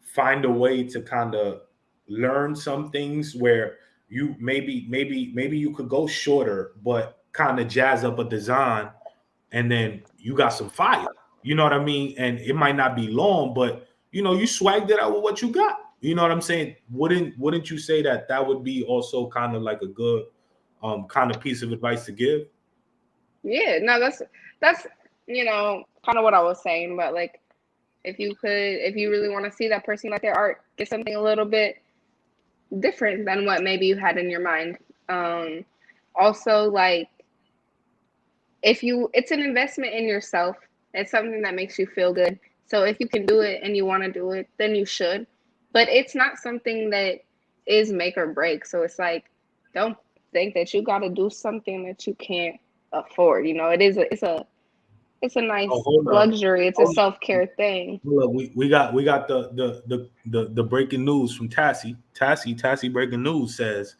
find a way to kind of learn some things where you maybe you could go shorter but kind of jazz up a design and then you got some fire. You know what I mean? And it might not be long, but you know, you swagged it out with what you got. You know what I'm saying? Wouldn't you say that that would be also kind of like a good kind of piece of advice to give? Yeah, no, that's kind of what I was saying, but like if you really want to see that person like their art, get something a little bit different than what maybe you had in your mind. Also, like if you, it's an investment in yourself. It's something that makes you feel good. So if you can do it and you want to do it, then you should. But it's not something that is make or break. So it's like, don't think that you got to do something that you can't afford. You know, it's a Oh, nice hold up. luxury. It's a Hold self-care thing. Look, we got the breaking news from Tassie. Tassie breaking news says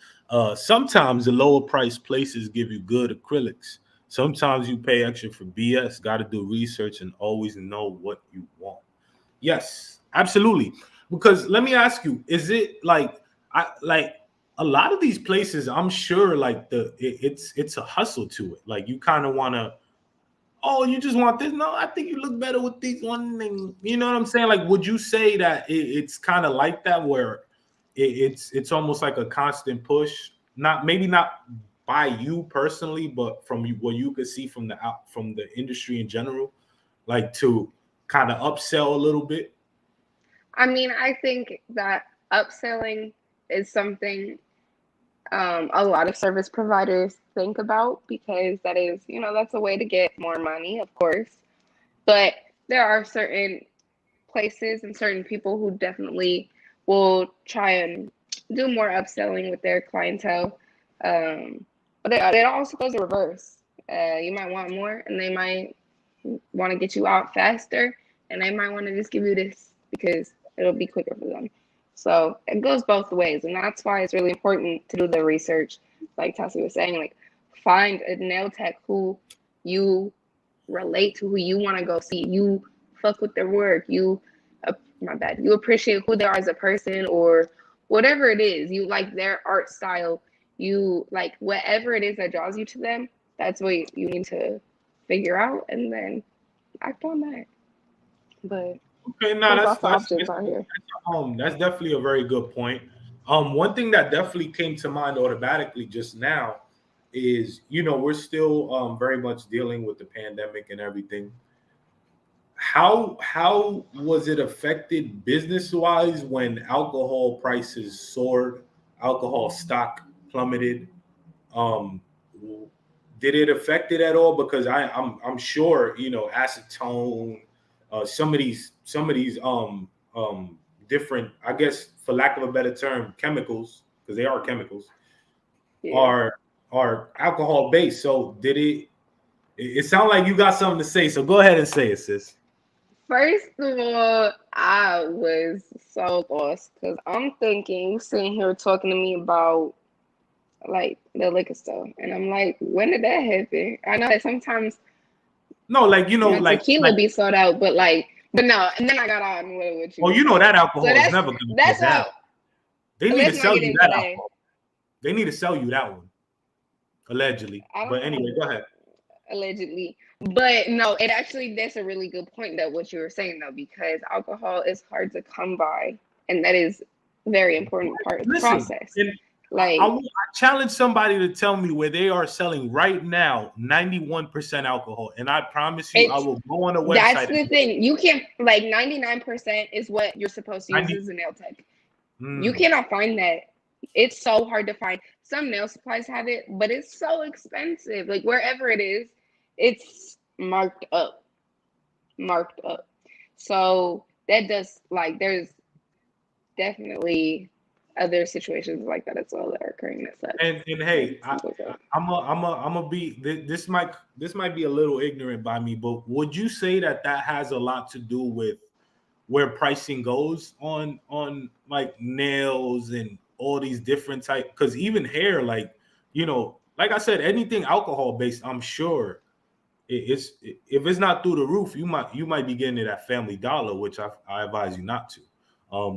sometimes the lower price places give you good acrylics. Sometimes you pay extra for BS. Got to do research and always know what you want. Yes, absolutely. Because let me ask you, is it like I like a lot of these places? I'm sure like it's a hustle to it. Like you kind of want to, oh, you just want this? No, I think you look better with these one thing. You know what I'm saying? Like, would you say that it's kind of like that, where it's almost like a constant push? Not maybe not by you personally, but from what you could see from from the industry in general, like to kind of upsell a little bit. I mean, I think that upselling is something a lot of service providers think about because that is, that's a way to get more money, of course. But there are certain places and certain people who definitely will try and do more upselling with their clientele. But it also goes in reverse. You might want more, and they might want to get you out faster, and they might want to just give you this because it'll be quicker for them. So it goes both ways, and that's why it's really important to do the research, like Tassie was saying, like find a nail tech who you relate to, who you want to go see. You fuck with their work. My bad. You appreciate who they are as a person, or whatever it is. You like their art style. You like whatever it is that draws you to them. That's what you need to figure out, and then act on that. But Okay, no, there's lots of options out here. that's definitely a very good point. One thing that definitely came to mind automatically just now is, we're still very much dealing with the pandemic and everything. how was it affected business wise when alcohol prices soared, alcohol stock plummeted? Um, did it affect it at all? Because I'm sure acetone, some of these different, I guess for lack of a better term, chemicals, because they are chemicals, Yeah. are alcohol based. So did it? It sounds like you got something to say. So go ahead and say it, sis. First of all, I was so lost because I'm thinking you sitting here talking to me about like the liquor store, and I'm like, when did that happen? I know that sometimes No, like tequila be sold out, but no. And then I got on with what you oh, were you know that saying. So alcohol is never going to go that's down. how. They need to Let's not sell get you into that that. alcohol. They need to sell you that one, allegedly. I But anyway, don't go ahead. allegedly, but no, it actually that's a really good point that what you were saying though, because alcohol is hard to come by, and that is a very important part of the Listen, process. and I Like challenge somebody to tell me where they are selling right now 91% alcohol, and I promise you, I it's will go on a that's website. the thing. You can't like 99% is what you're supposed to use 90. as a nail tech. You Mm, cannot find that. It's so hard to find. Some nail supplies have it, but it's so expensive. Like wherever it is, it's marked up. Marked up. So that does like there's definitely other situations like that as well that are occurring that sucks. and hey, I'm a be this might be a little ignorant by me, but would you say that has a lot to do with where pricing goes on like nails and all these different type? Because even hair, like I said, anything alcohol based, I'm sure if it's not through the roof, you might be getting it at Family Dollar, which I advise you not to.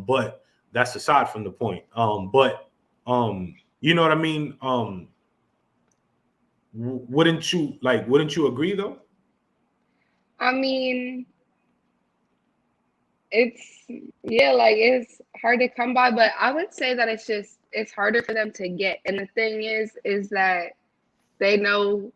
But that's aside from the point. But you know what I mean. Wouldn't you agree though? I mean, it's yeah, like it's hard to come by, but I would say that it's harder for them to get. And the thing is that they know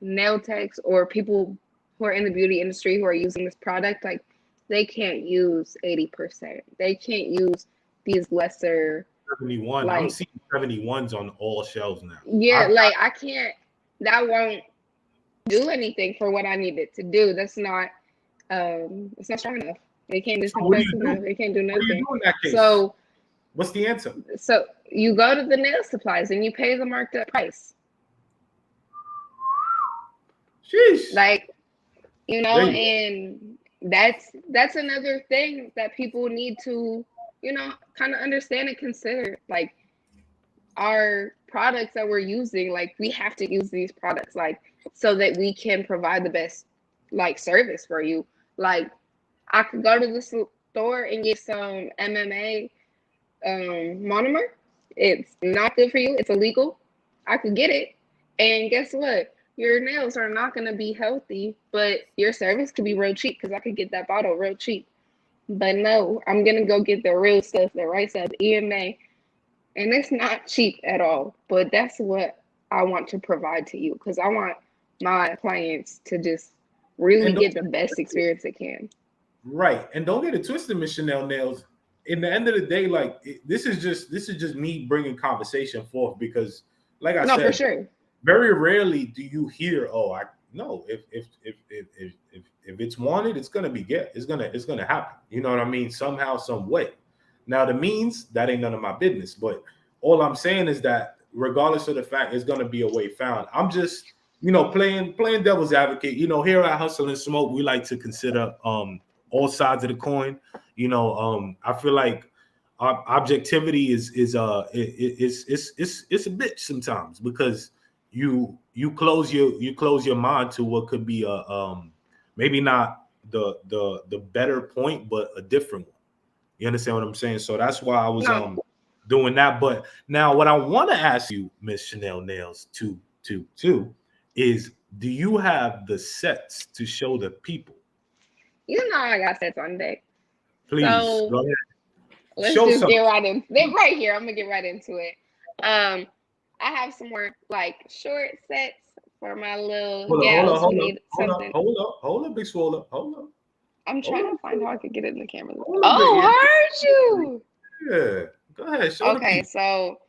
nail techs or people who are in the beauty industry who are using this product, like they can't use 80%. They can't use these lesser 71. I'm like seeing 71s on all shelves now. yeah, like I can't that won't do anything for what I need it to do. It's not strong enough. They can't So what do disinfect you enough. do? They can't do What do you nothing. do in that case? So What's the answer? so you go to the nail supplies and you pay the marked up price. Sheesh. Like, There you go. and that's another thing that people need to, kind of understand and consider. Like our products that we're using, like we have to use these products like so that we can provide the best like service for you. Like I could go to the store and get some MMA monomer. It's not good for you. It's illegal. I could get it, and guess what? Your nails are not going to be healthy, but your service could be real cheap because I could get that bottle real cheap. But no, I'm gonna go get the real stuff, the right stuff, EMA, and it's not cheap at all. But that's what I want to provide to you because I want my clients to just really And don't get the best experience they can. right. And don't get it twisted, Miss Chanel Nails. In the end of the day, this is just me bringing conversation forth because, like I No, for said, sure. very rarely do you hear, "Oh, I no. If it's wanted, it's gonna be get. It's gonna happen." You know what I mean? Somehow, some way. Now, the means that ain't none of my business. But all I'm saying is that, regardless of the fact, it's gonna be a way found. I'm just, playing devil's advocate. Here at Hustle and Smoke, we like to consider all sides of the coin. I feel like objectivity is a bitch sometimes because you close your mind to what could be a maybe not the better point, but a different one. You understand what I'm saying? So that's why I was No, doing that. But now what I want to ask you, Miss Chanel Nails, two, is do you have the sets to show the people? you know I got sets on deck. Please So go ahead. let's Show just some. get right in. They're right here. I'm gonna get right into it. Um, I have some more like short sets for my little Hold on, hold on, gals who hold on, need hold on, something. hold up, hold up, big swoller, hold up. I'm trying to find how I could get it in the camera. Hold up, Oh, yeah. heard you. Yeah. Go ahead. Show the Okay, people. so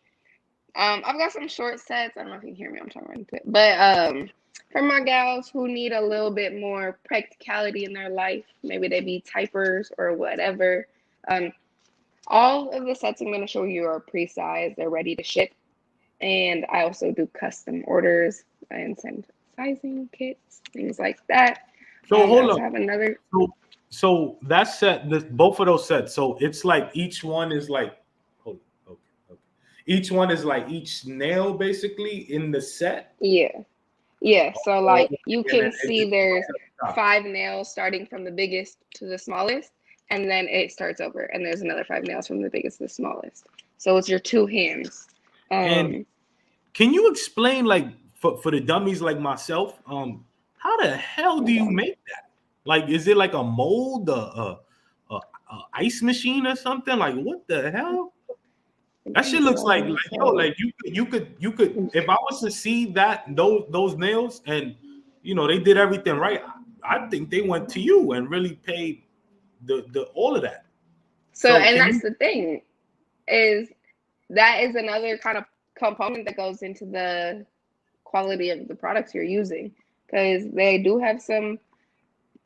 I've got some short sets. I don't know if you can hear me. I'm talking right into it. But for my gals who need a little bit more practicality in their life, maybe they be typers or whatever. Um, all of the sets I'm going to show you are pre-sized. They're ready to ship. And I also do custom orders and send sizing kits, things like that. So I hold also up. have another. So that set, both of those sets. So it's like each one is like, hold on, okay. Each one is like each nail basically in the set. Yeah. Yeah. So Oh, like you and then can it see just there's stops. 5 nails starting from the biggest to the smallest, and then it starts over, and there's another 5 nails from the biggest to the smallest. So it's your 2 hands. And Um, can you explain, like, for the dummies like myself, how the hell do you make that? Like, is it like a mold, a ice machine or something? Like, what the hell? That shit looks like yo, like you could. If I was to see that those nails, and they did everything right, I think they went to you and really paid the all of that. So, So and can that's you? the thing is that is another kind of component that goes into the quality of the products you're using, because they do have some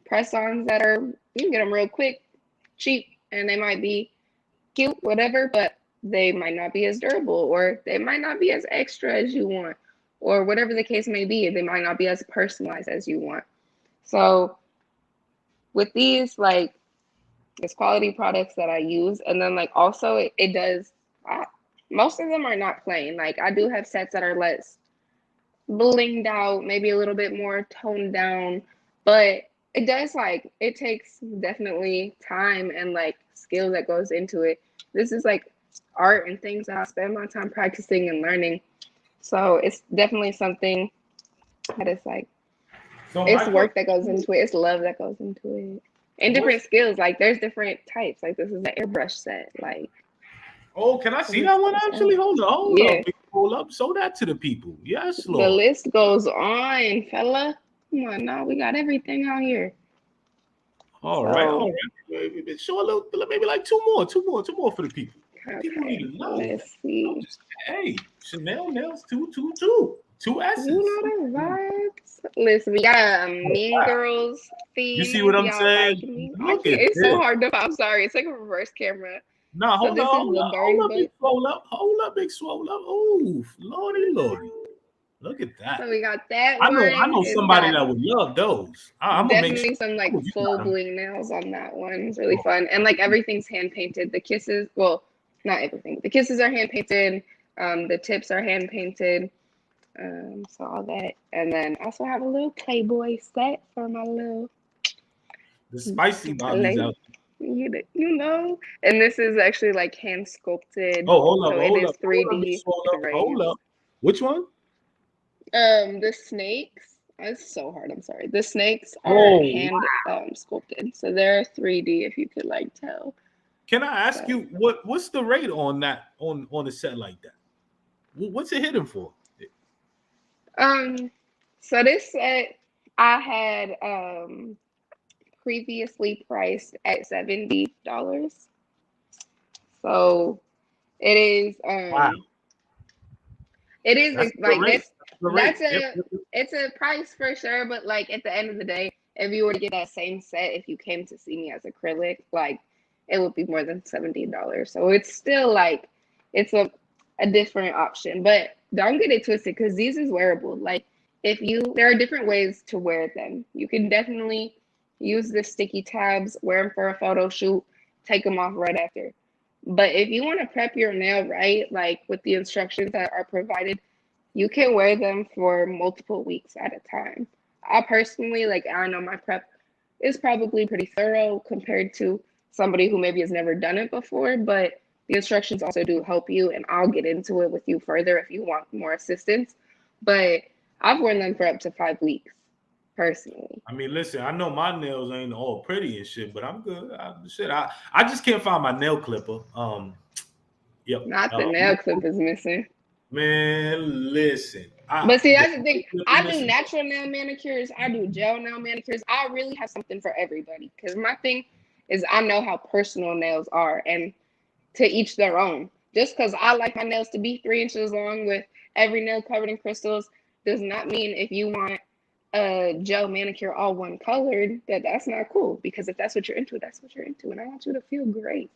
press-ons that are, you can get them real quick, cheap, and they might be cute, whatever, but they might not be as durable, or they might not be as extra as you want, or whatever the case may be. They might not be as personalized as you want. So with these, like, it's quality products that I use, and then like also it does. Most of them are not plain. Like I do have sets that are less blinged out, maybe a little bit more toned down, but it does, like, it takes definitely time and like skill that goes into it. This is like art and things that I spend my time practicing and learning. So it's definitely something that is like, So my it's question work that goes into it, it's love that goes into it. And was, different skills. Like there's different types. Like this is an airbrush set. Like oh, can I see this that one goes actually? on. Hold Yeah. up, hold up. Show that to the people. Yes, The Lord. list goes on, fella. Come on now, we got everything out here. All right, all So right. Maybe show a little, maybe like two more for the people. The people need okay, to know. let's I'm see. just, hey, Chanel nails, two You S's. know the vibes. Listen, we got a Mean Wow. Girls You theme. see If what I'm y'all like saying? me, I Look can't. at It's so this. hard to. I'm sorry. It's like a reverse camera. Nah, So this is the hold burn up, big book. swole up, hold up, big swole up. Ooh, lordy. Look at that. So we got that I one. know It's somebody got that would love those. I'm gonna make sure. definitely some I'm like gonna, you full got 'em. bling nails on that one. It's really fun. And like everything's hand painted. The kisses, well, not everything. The kisses are hand painted. The tips are hand painted. So all that. And then I also have a little Playboy set for my little The spicy mommies lady. out. You know. And this is actually like hand sculpted. Oh, So it is hold up, big 3D swole up, hold braids. up. Which one? The snakes. It's so hard. I'm sorry. The snakes are Oh, hand sculpted, so they're 3D. If you could like tell. can I ask So you what's the rate on that on a set like that? What's it hitting for? um, so this set I had previously priced at $70. So it is Wow, that's the like rate. this. That's the rate. That's Yep. a it's a price for sure, but like at the end of the day, if you were to get that same set, if you came to see me as acrylic, like it would be more than $70. So it's still like it's a different option, but don't get it twisted because these is wearable. Like if you there are different ways to wear them. You can definitely use the sticky tabs, wear them for a photo shoot, take them off right after. But if you want to prep your nail right, like with the instructions that are provided, you can wear them for multiple weeks at a time. I personally, like, I know my prep is probably pretty thorough compared to somebody who maybe has never done it before, but the instructions also do help you, and I'll get into it with you further if you want more assistance. But I've worn them for up to 5 weeks personally. I mean, listen, I know my nails ain't all pretty and shit, but I'm good. I just can't find my nail clipper. Yep. Not the nail clip is missing. Man, listen. But see, that's the thing. I do natural nail manicures. I do gel nail manicures. I really have something for everybody. Because my thing is I know how personal nails are. And to each their own. Just because I like my nails to be 3 inches long with every nail covered in crystals does not mean if you want a gel manicure all one colored that's not cool. Because if that's what you're into, that's what you're into. And I want you to feel great.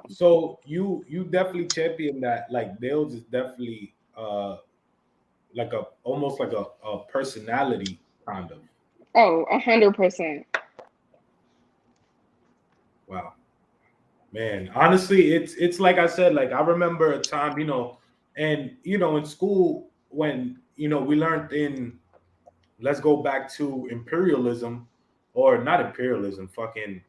So you definitely champion that. Like nails is definitely like a almost like a personality kind of. Oh, 100%. Wow. Man, honestly, it's like I said, like I remember a time, and in school when we learned in let's go back to imperialism, or not imperialism, fucking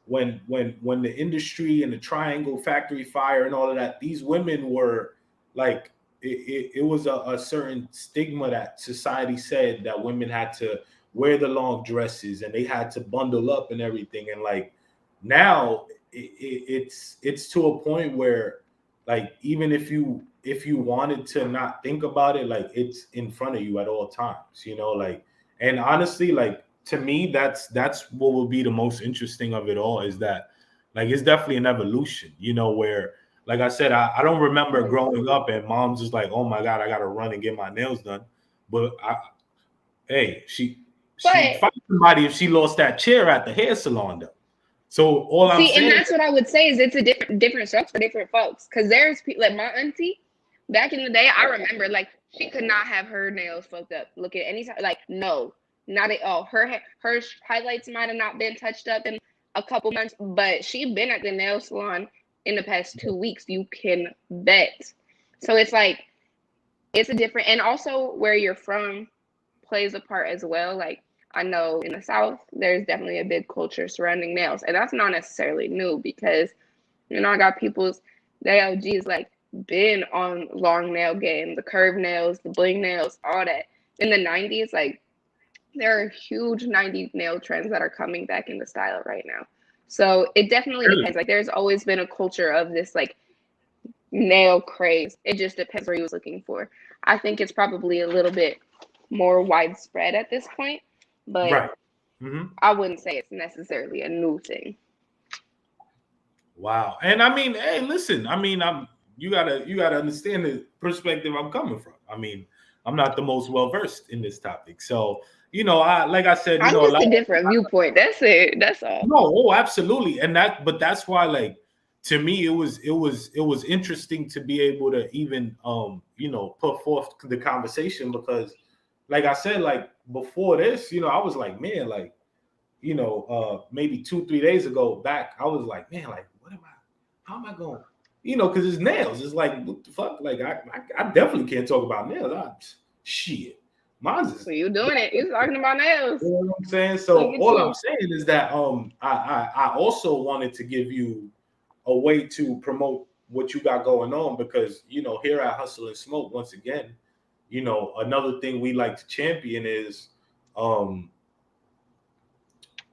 when the industry and the triangle factory fire and all of that, these women were like it was a certain stigma that society said that women had to wear the long dresses and they had to bundle up and everything, and like now it's to a point where like even if you wanted to not think about it, like it's in front of you at all times, like. And honestly, like to me, that's what will be the most interesting of it all, is that like it's definitely an evolution, where like I said, I don't remember growing up and mom's just like, oh my God, I gotta run and get my nails done. But she'd fight somebody if she lost that chair at the hair salon though. So all I'm saying, and that's what I would say is it's a different strokes for different folks. Because there's people like my auntie back in the day. I remember like she could not have her nails fucked up. Look at any time, like no, not at all. Her highlights might have not been touched up in a couple months, but she'd been at the nail salon in the past 2 weeks. You can bet. So it's like it's a different, and also where you're from plays a part as well. Like I know in the South, there's definitely a big culture surrounding nails. And that's not necessarily new because, I got people's, the OGs like been on long nail game, the curved nails, the bling nails, all that. In the 90s, like there are huge 90s nail trends that are coming back into style right now. So it definitely depends. Like there's always been a culture of this like nail craze. It just depends what he was looking for. I think it's probably a little bit more widespread at this point. But right. Mm-hmm. I wouldn't say it's necessarily a new thing. Wow. And I mean, hey, listen, I mean, you gotta understand the perspective I'm coming from. I mean, I'm not the most well versed in this topic. So, like I said, I'm just a different viewpoint. That's it. That's all. No, absolutely. And that's why, like, to me, it was interesting to be able to even put forth the conversation, because like I said, like before this, I was like, man, like, maybe 2-3 days ago back, I was like, man, like, how am I going? Because it's nails. It's like, what the fuck? Like, I definitely can't talk about nails. Shit. Mine's is, so you doing it. You're talking about nails. You know what I'm saying? So all I'm saying is that I also wanted to give you a way to promote what you got going on, because, here at Hustle and Smoke, once again, another thing we like to champion is trying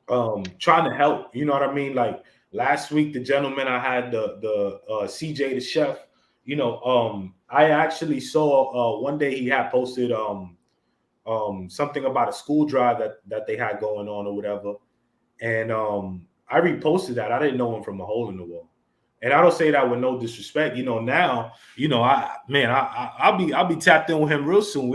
to help. You know what I mean? Like last week, the gentleman I had, the CJ the chef, I actually saw one day he had posted something about a school drive that they had going on or whatever, and I reposted that. I didn't know him from a hole in the wall. And I don't say that with no disrespect. Now, I'll be tapped in with him real soon.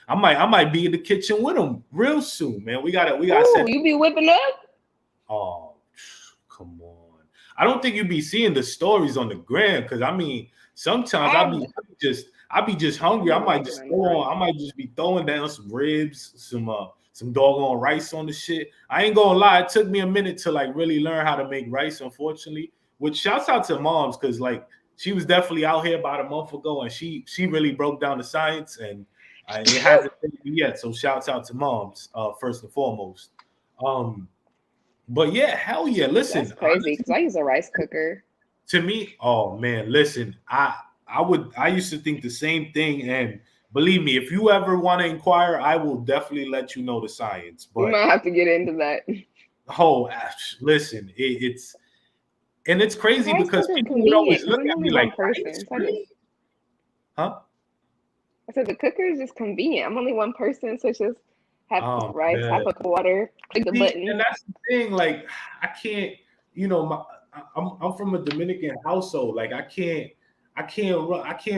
I might be in the kitchen with him real soon, man. We got. You be whipping up? Oh, come on! I don't think you be seeing the stories on the gram, because I mean, sometimes I be just hungry. I might just be throwing down some ribs, some doggone rice on the shit. I ain't gonna lie, it took me a minute to like really learn how to make rice, unfortunately. Which shouts out to moms, because like she was definitely out here about a month ago, and she really broke down the science, and it hasn't been yet. So shouts out to moms first and foremost. But yeah, hell yeah. Listen, that's crazy, because I use a rice cooker. To me, oh man, listen, I used to think the same thing, and believe me, if you ever want to inquire, I will definitely let you know the science. But we might have to get into that. Oh, listen, it's crazy because people would always look at me like, Huh? I said the cooker is just convenient. I'm only one person, so it's just have Oh, rice, man. hot cocoa water, click the See, and button. that's the thing. Like, I can't. I'm from a Dominican household. Like, I can't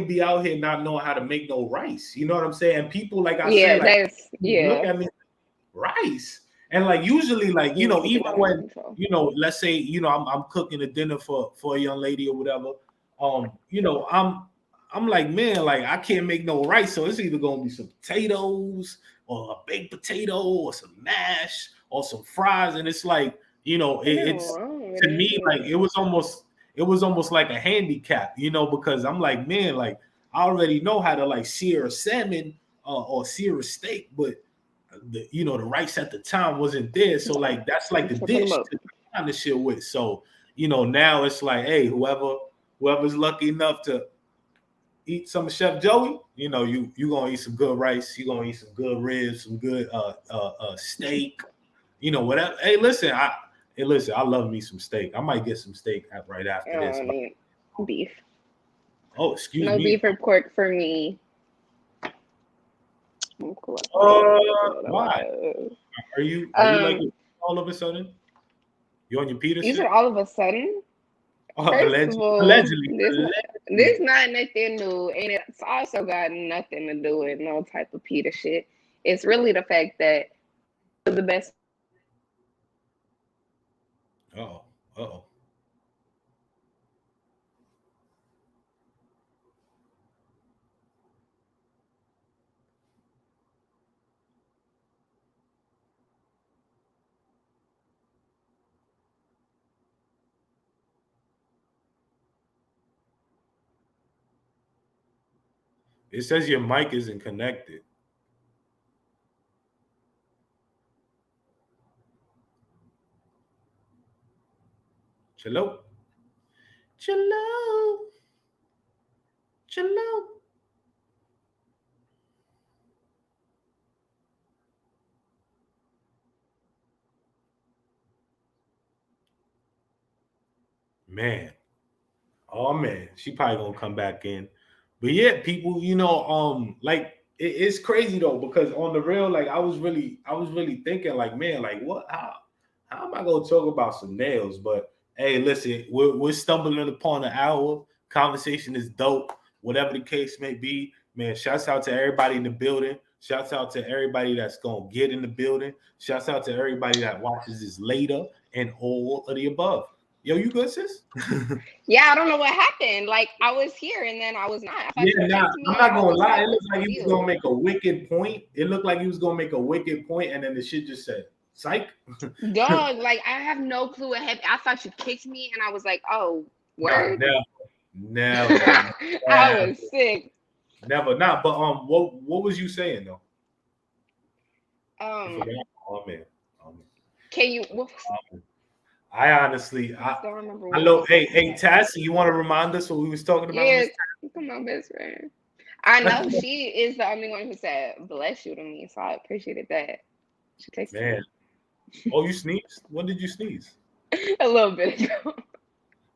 be out here not knowing how to make no rice. You know what I'm saying? And people, like I said, Yeah, like that's look yeah. at me, rice, and like usually, like You need to even get that under when control. let's say I'm cooking a dinner for a young lady or whatever. I'm like, man, like I can't make no rice, so it's either gonna be some potatoes or a baked potato or some mash or some fries, and it's like Ain't nothing it's wrong with to me like it. it was almost like a handicap, because I'm like, man, like I already know how to like sear a salmon or sear a steak, but the rice at the time wasn't there, so like that's like I'm the tripping them dish up. to kind of shit with. So now it's like, hey, whoever's lucky enough to eat some of Chef Joey, you gonna eat some good rice, you gonna eat some good ribs, some good steak, whatever. Hey, listen, I love me some steak. I might get some steak right after this. But, Need beef. oh, excuse No me. beef or pork for me. I'm cool. Why are you like all of a sudden? You on your Peter You said shit? all of a sudden. First of all, Allegedly. this not nothing new, and it's also got nothing to do with no type of Peter shit. It's really the fact that the best. Uh-oh. Uh-oh. It says your mic isn't connected. Cello. Cello. Cello. Man. Oh man, she probably gonna come back in. But yeah, people, like it's crazy though, because on the real, like I was really thinking, like, man, like what how am I gonna talk about some nails? But hey, listen, we're stumbling upon an hour. Conversation is dope, whatever the case may be. Man, shouts out to everybody in the building. Shouts out to everybody that's gonna get in the building. Shouts out to everybody that watches this later and all of the above. Yo, you good, sis? Yeah, I don't know what happened. Like I was here and then I was not. I thought you Yeah, nah, kicked I'm me not out. I gonna was lie. like, It looked what's like the he was gonna deal? make a wicked point. It looked like he was gonna make a wicked point, and then the shit just said, "Psych." Dog, like I have no clue what happened. I thought you kicked me and I was like, oh, Nah, word. never, I never, was sick. never. Nah, but what was you saying though? You Um, forgot. Oh man, oh man. can you I honestly, I just don't remember I what know. was Hey, Tassie, you want to remind us what we was talking about, Yeah, Miss? come on, best friend. I know she is the only one who said bless you to me, so I appreciated that. She texted Man, me oh, you sneezed? When did you sneeze? a little bit ago.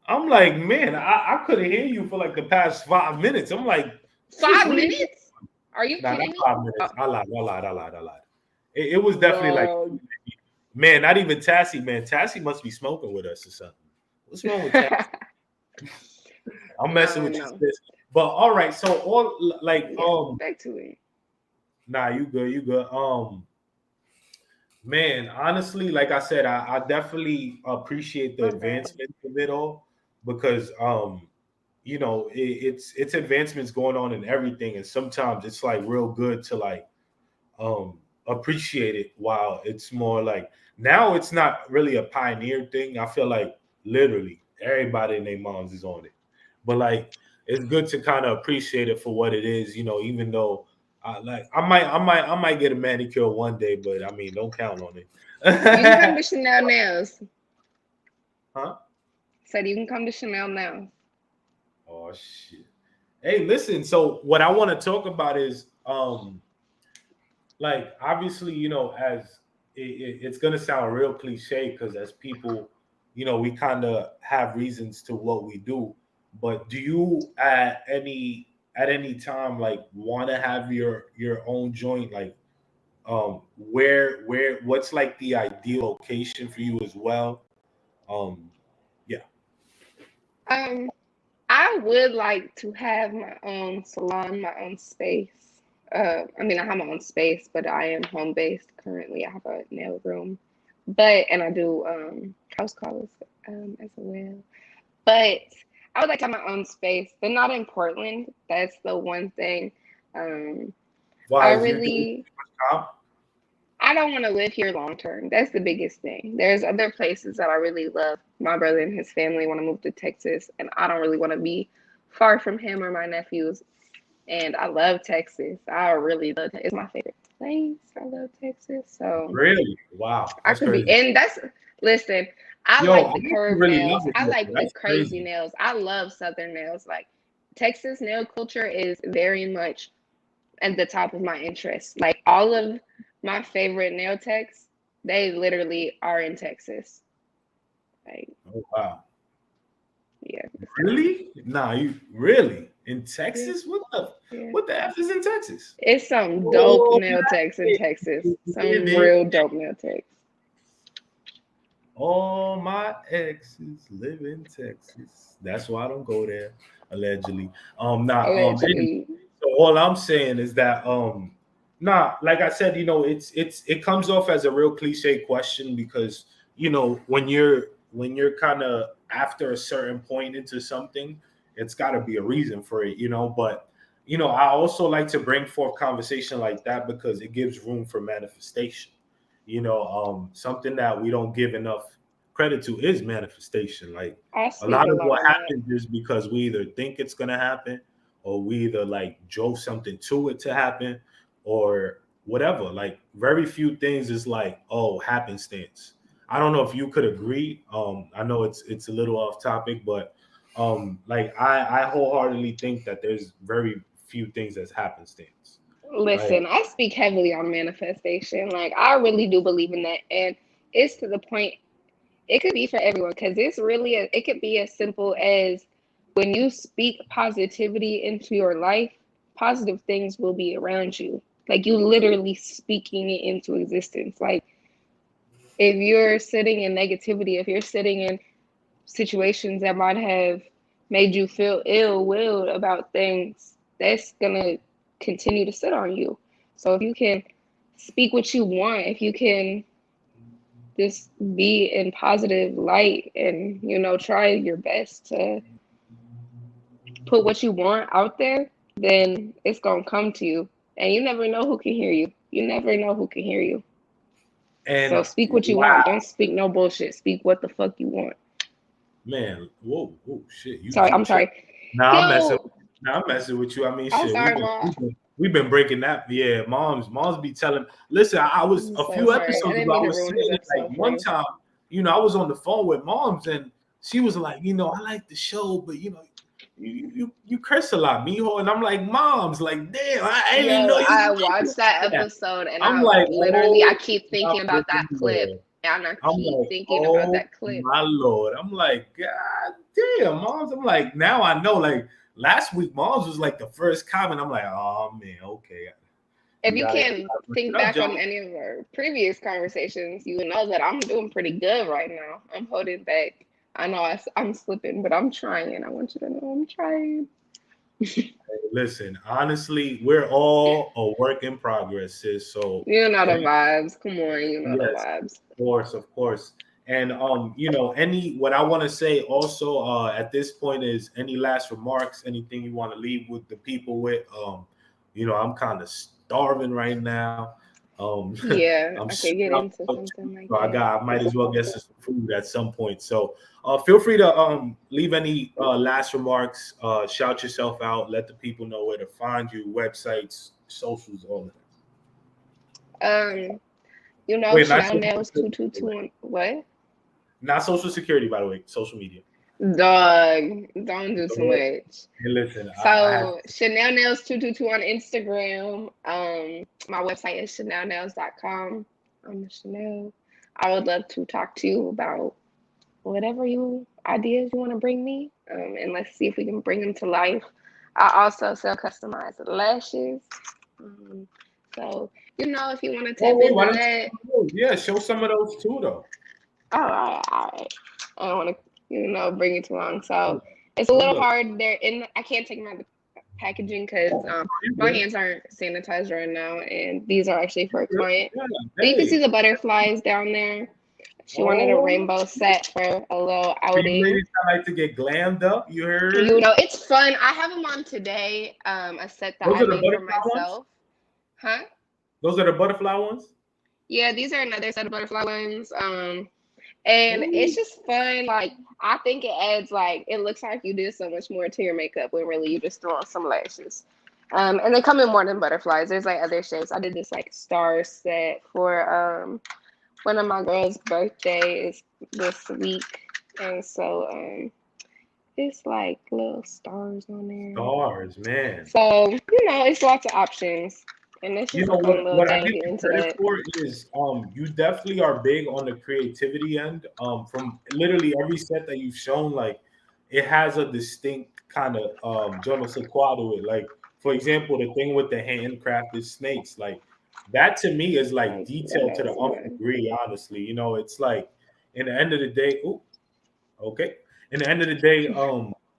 I'm like, man, I couldn't hear you for like the past 5 minutes. I'm like, sis, Five what are you? minutes? Are you Nah, not kidding me? 5 minutes. Oh, I lied. It was definitely like, dog. man, not even Tassie, man. Tassie must be smoking with us or something. What's wrong with Tassie? I'm messing No, with you, no. sis. But all right, so all like Yeah, back to it. nah, you good. Man, honestly, like I said, I definitely appreciate the My bad. advancement of it all because it's advancements going on in everything, and sometimes it's like real good to like appreciate it while it's more like now it's not really a pioneer thing. I feel like literally everybody in their moms is on it. But like it's good to kind of appreciate it for what it is, even though I might get a manicure one day, but I mean don't count on it. You can come to Chanel Nails. Huh? Said you can come to Chanel Nails. Oh shit. Hey, listen, so what I want to talk about is like obviously as it's gonna sound real cliche because as people we kind of have reasons to what we do, but do you at any at any time like want to have your own joint, like where what's like the ideal location for you as well? Um, yeah. Um, I would like to have my own salon, my own space. I mean, I have my own space, but I am home based currently. I have a nail room, but and I do house calls as well. But I would like to have my own space, but not in Portland. That's the one thing. Um, I Why is you doing really comp? I don't want to live here long term. That's the biggest thing. There's other places that I really love. My brother and his family want to move to Texas, and I don't really want to be far from him or my nephews. And I love Texas. I really love it. It's my favorite place. I love Texas. So Really? Wow, I that's could be, crazy. and that's, listen, I Yo, like I the actually curved really love nails. it I there. like the That's crazy crazy. nails. I love Southern nails. Like Texas nail culture is very much at the top of my interest. Like all of my favorite nail techs, they literally are in Texas. Like, Oh wow. yeah. So Really? Nah, you really in yeah, Texas? yeah. What the F is in Texas? It's some dope Oh, nail techs in Texas. Some baby. real dope nail techs. All my exes live in Texas. That's why I don't go there, allegedly. Anyway, Allegedly. so all I'm saying is that like I said, it comes off as a real cliche question because when you're kind of after a certain point into something, it's got to be a reason for it. But I also like to bring forth conversation like that because it gives room for manifestation. Something that we don't give enough credit to is manifestation. Like I a speak lot a of lot what on that. happens is because we either think it's gonna happen, or we either like drove something to it to happen, or whatever. Like very few things is like, oh, happenstance. I don't know if you could agree. I know it's a little off topic, but like I wholeheartedly think that there's very few things that's happenstance. Like Listen, I speak heavily on manifestation. Like, I really do believe in that. And it's to the point, it could be for everyone because it could be as simple as when you speak positivity into your life, positive things will be around you. Like, you literally speaking it into existence. Like, if you're sitting in negativity, if you're sitting in situations that might have made you feel ill willed about things, that's gonna continue to sit on you. So if you can speak what you want, if you can just be in positive light and try your best to put what you want out there, then it's gonna come to you. And you never know who can hear you. You never know who can hear you. So and speak what you want. Don't speak no bullshit. Speak what the fuck you want. Man, whoa, shit! Sorry, I'm Chill. sorry. Nah, I'm messing. Yo, Nah, I'm messing with you. I mean, I'm shit. We've sorry, been mom. we've been, we've been breaking that. Yeah, moms be telling. Listen, I was I'm a so few sorry. I episodes didn't ago. I mean to was ruin his saying it like episode for one you. time. I was on the phone with moms, and she was like, I like the show, but you curse a lot, mijo, and I'm like, moms, like, damn, I didn't even Yo, know you I like watched that that. episode and I'm I like, literally I oh keep my thinking about that freaking clip. lord. And I I'm keep like, thinking about oh that clip. my lord. I'm like, God damn, moms. I'm like, now I know. Like last week, moms was like the first comment. I'm like, oh man, okay. If You you gotta can look it think up, back on Joe. any of our previous conversations, you would know that I'm doing pretty good right now. I'm holding back. I know I'm slipping, but I'm trying. I want you to know I'm trying. Listen, honestly, we're all a work in progress, sis. So You know the any vibes. Come on, you know the yes, vibes. of course. And any what I want to say also at this point is any last remarks, anything you want to leave with the people with. I'm kind of starving right now. Yeah, I'm I could super get out into of touch, something like so that. I might as well get some food at some point. So feel free to leave any last remarks, shout yourself out, let the people know where to find you, websites, socials, all of Um, that. Wait, not Chanel social Nails security, by the 222 way. on what? Not social security, by the way. Social media. Dog, don't do too Hey, much. listen, I had So Chanel Nails 222 on Instagram. My website is chanelnails.com. I'm Chanel. I would love to talk to you about whatever ideas you want to bring me. And let's see if we can bring them to life. I also sell customized lashes. Um, so, if you want to Oh, tap wait, why into don't you that, show those? Yeah, show some of those too, though. all right, all right. I don't want to, bring it too long. So it's a Good little look. hard there. I can't take them out of the packaging because You my good? hands aren't sanitized right now, and these are actually for a Good. client. Yeah. So you can see Hey. the butterflies down there. She wanted a Oh, rainbow set for a little for you outing. ladies that like to get glammed up, you heard? It's fun. I have them on today. A set that Those I are the made for butterfly ones. myself. Huh? Those are the butterfly ones. Yeah, these are another set of butterfly ones. And it's Ooh. just fun. Like I think it adds it looks like you did so much more to your makeup when really you just throw on some lashes. And they come in more than butterflies. There's other shapes. I did this star set for one of my girls' birthday is this week, and so it's like little stars on there. Stars, man. So it's lots of options, and it's You just know a fun little what I day to give get you into credit that. for is you definitely are big on the creativity end. From literally every set that you've shown, like it has a distinct kind of je ne sais quoi to it. Like for example, the thing with the handcrafted snakes, like that to me is like Thank you. I detailed know to the it's nth fun. degree. Honestly, it's like in the end of the day. Ooh, okay. In the end of the day,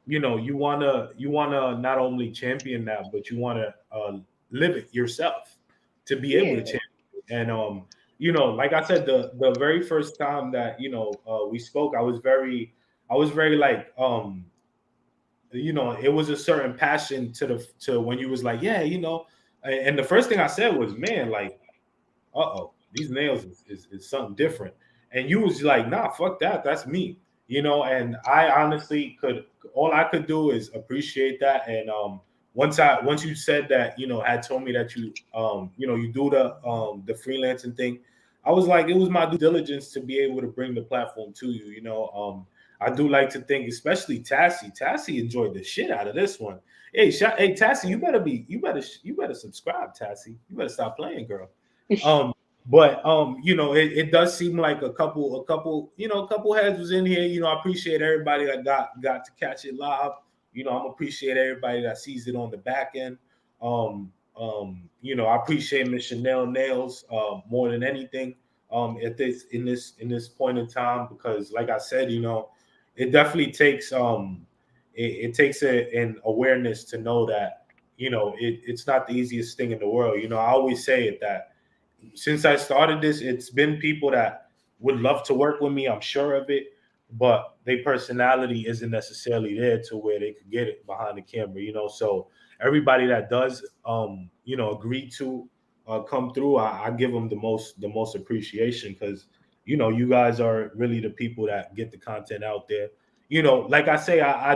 you wanna not only champion that, but you wanna live it yourself to be able to Yeah. champion it. And like I said, the very first time that we spoke, I was very like it was a certain passion to when you was like, yeah, and the first thing I said was, man, like, these nails is something different. And you was like, nah, fuck that. That's me. And I honestly all I could do is appreciate that. And once you said that, had told me that you do the freelancing thing, I was like, it was my due diligence to be able to bring the platform to you. I do like to think, especially Tassie. Tassie enjoyed the shit out of this one. Hey, Tassie, you better subscribe, Tassie. You better stop playing, girl. Um, but it does seem like a couple heads was in here. I appreciate everybody that got to catch it live. I'm appreciate everybody that sees it on the back end. I appreciate Miss Chanel Nails more than anything at this point in time, because like I said, it definitely takes it takes an awareness to know that it's not the easiest thing in the world. I always say it that since I started this, it's been people that would love to work with me. I'm sure of it, but their personality isn't necessarily there to where they could get it behind the camera. So everybody that does, agree to come through, I give them the most appreciation, because you guys are really the people that get the content out there. Like I say, I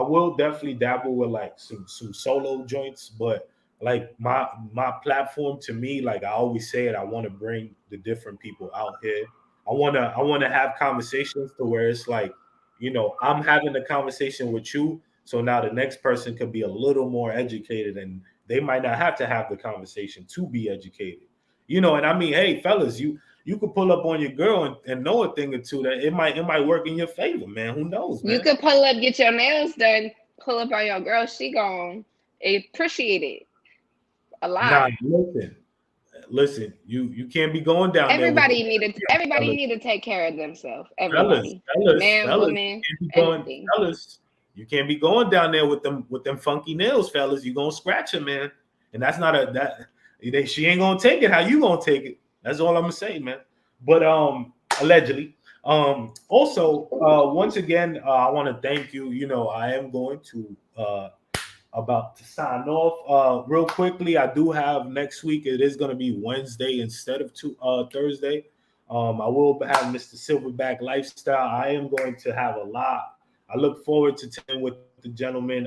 will definitely dabble with like some solo joints, but like my platform, to me, like I always say it, I want to bring the different people out here. I want to have conversations to where it's like, I'm having a conversation with you, so now the next person could be a little more educated, and they might not have to have the conversation to be educated. And I mean, hey fellas, you could pull up on your girl and know a thing or two, that it might work in your favor, man. Who knows, You man? could pull up, get your nails done, pull up on your girl. She gon' appreciate it a lot. Nah, listen, you can't be going down there with Everybody fellas, need to take care of themselves. fellas, Everybody, fellas, man, fellas. woman, You can't be going, anything. fellas. You can't be going down there with them funky nails, fellas. You gonna scratch them, man. And that's not a that she ain't gonna take it. How you gonna take it? That's all I'm gonna say, man. But allegedly. Also, once again, I want to thank you. I am going to about to sign off. Real quickly, I do have next week. It is going to be Wednesday instead of Thursday. I will have Mr. Silverback Lifestyle. I am going to have a lot. I look forward to telling with the gentleman.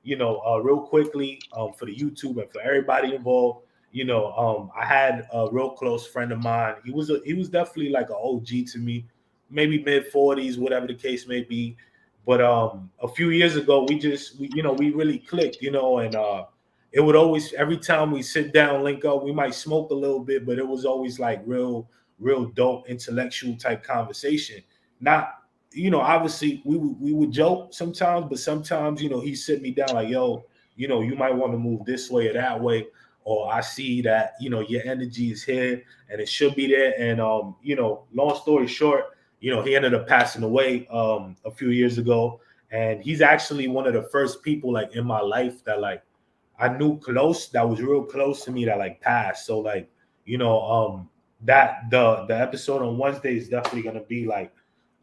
Real quickly, for the YouTube and for everybody involved. I had a real close friend of mine. He was definitely like an OG to me, maybe mid 40s, whatever the case may be. But a few years ago, we really clicked, and it would always, every time we sit down, link up, we might smoke a little bit, but it was always like real dope intellectual type conversation. Not, obviously we would joke sometimes, but sometimes, he sit me down like, yo, you might want to move this way or that way, or I see that, your energy is here and it should be there. And, long story short, he ended up passing away a few years ago. And he's actually one of the first people like in my life that like I knew close, that was real close to me, that like passed. So like, that the episode on Wednesday is definitely gonna be like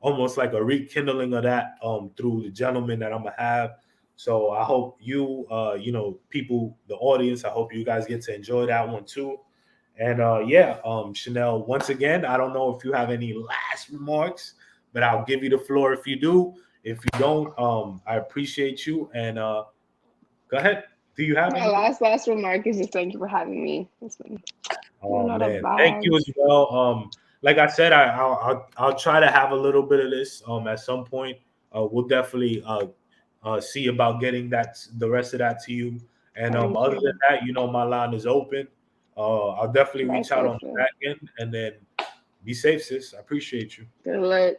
almost like a rekindling of that through the gentleman that I'm gonna have. So I hope you people, the audience, I hope you guys get to enjoy that one too. And Chanel, once again, I don't know if you have any last remarks, but I'll give you the floor if you do. If you don't, I appreciate you. And go ahead. Do you have My anything? last remark is just thank you for having me. It's been a Oh lot of man, thank you as vibes. well. Like I said, I'll try to have a little bit of this at some point. We'll definitely see about getting the rest of that to you. And Thank other than you. that, my line is open. I'll definitely reach That's out so on the true. back end, and then be safe, sis. I appreciate you. Good luck.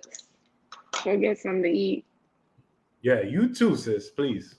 Go get something to eat. Yeah, you too, sis. Please.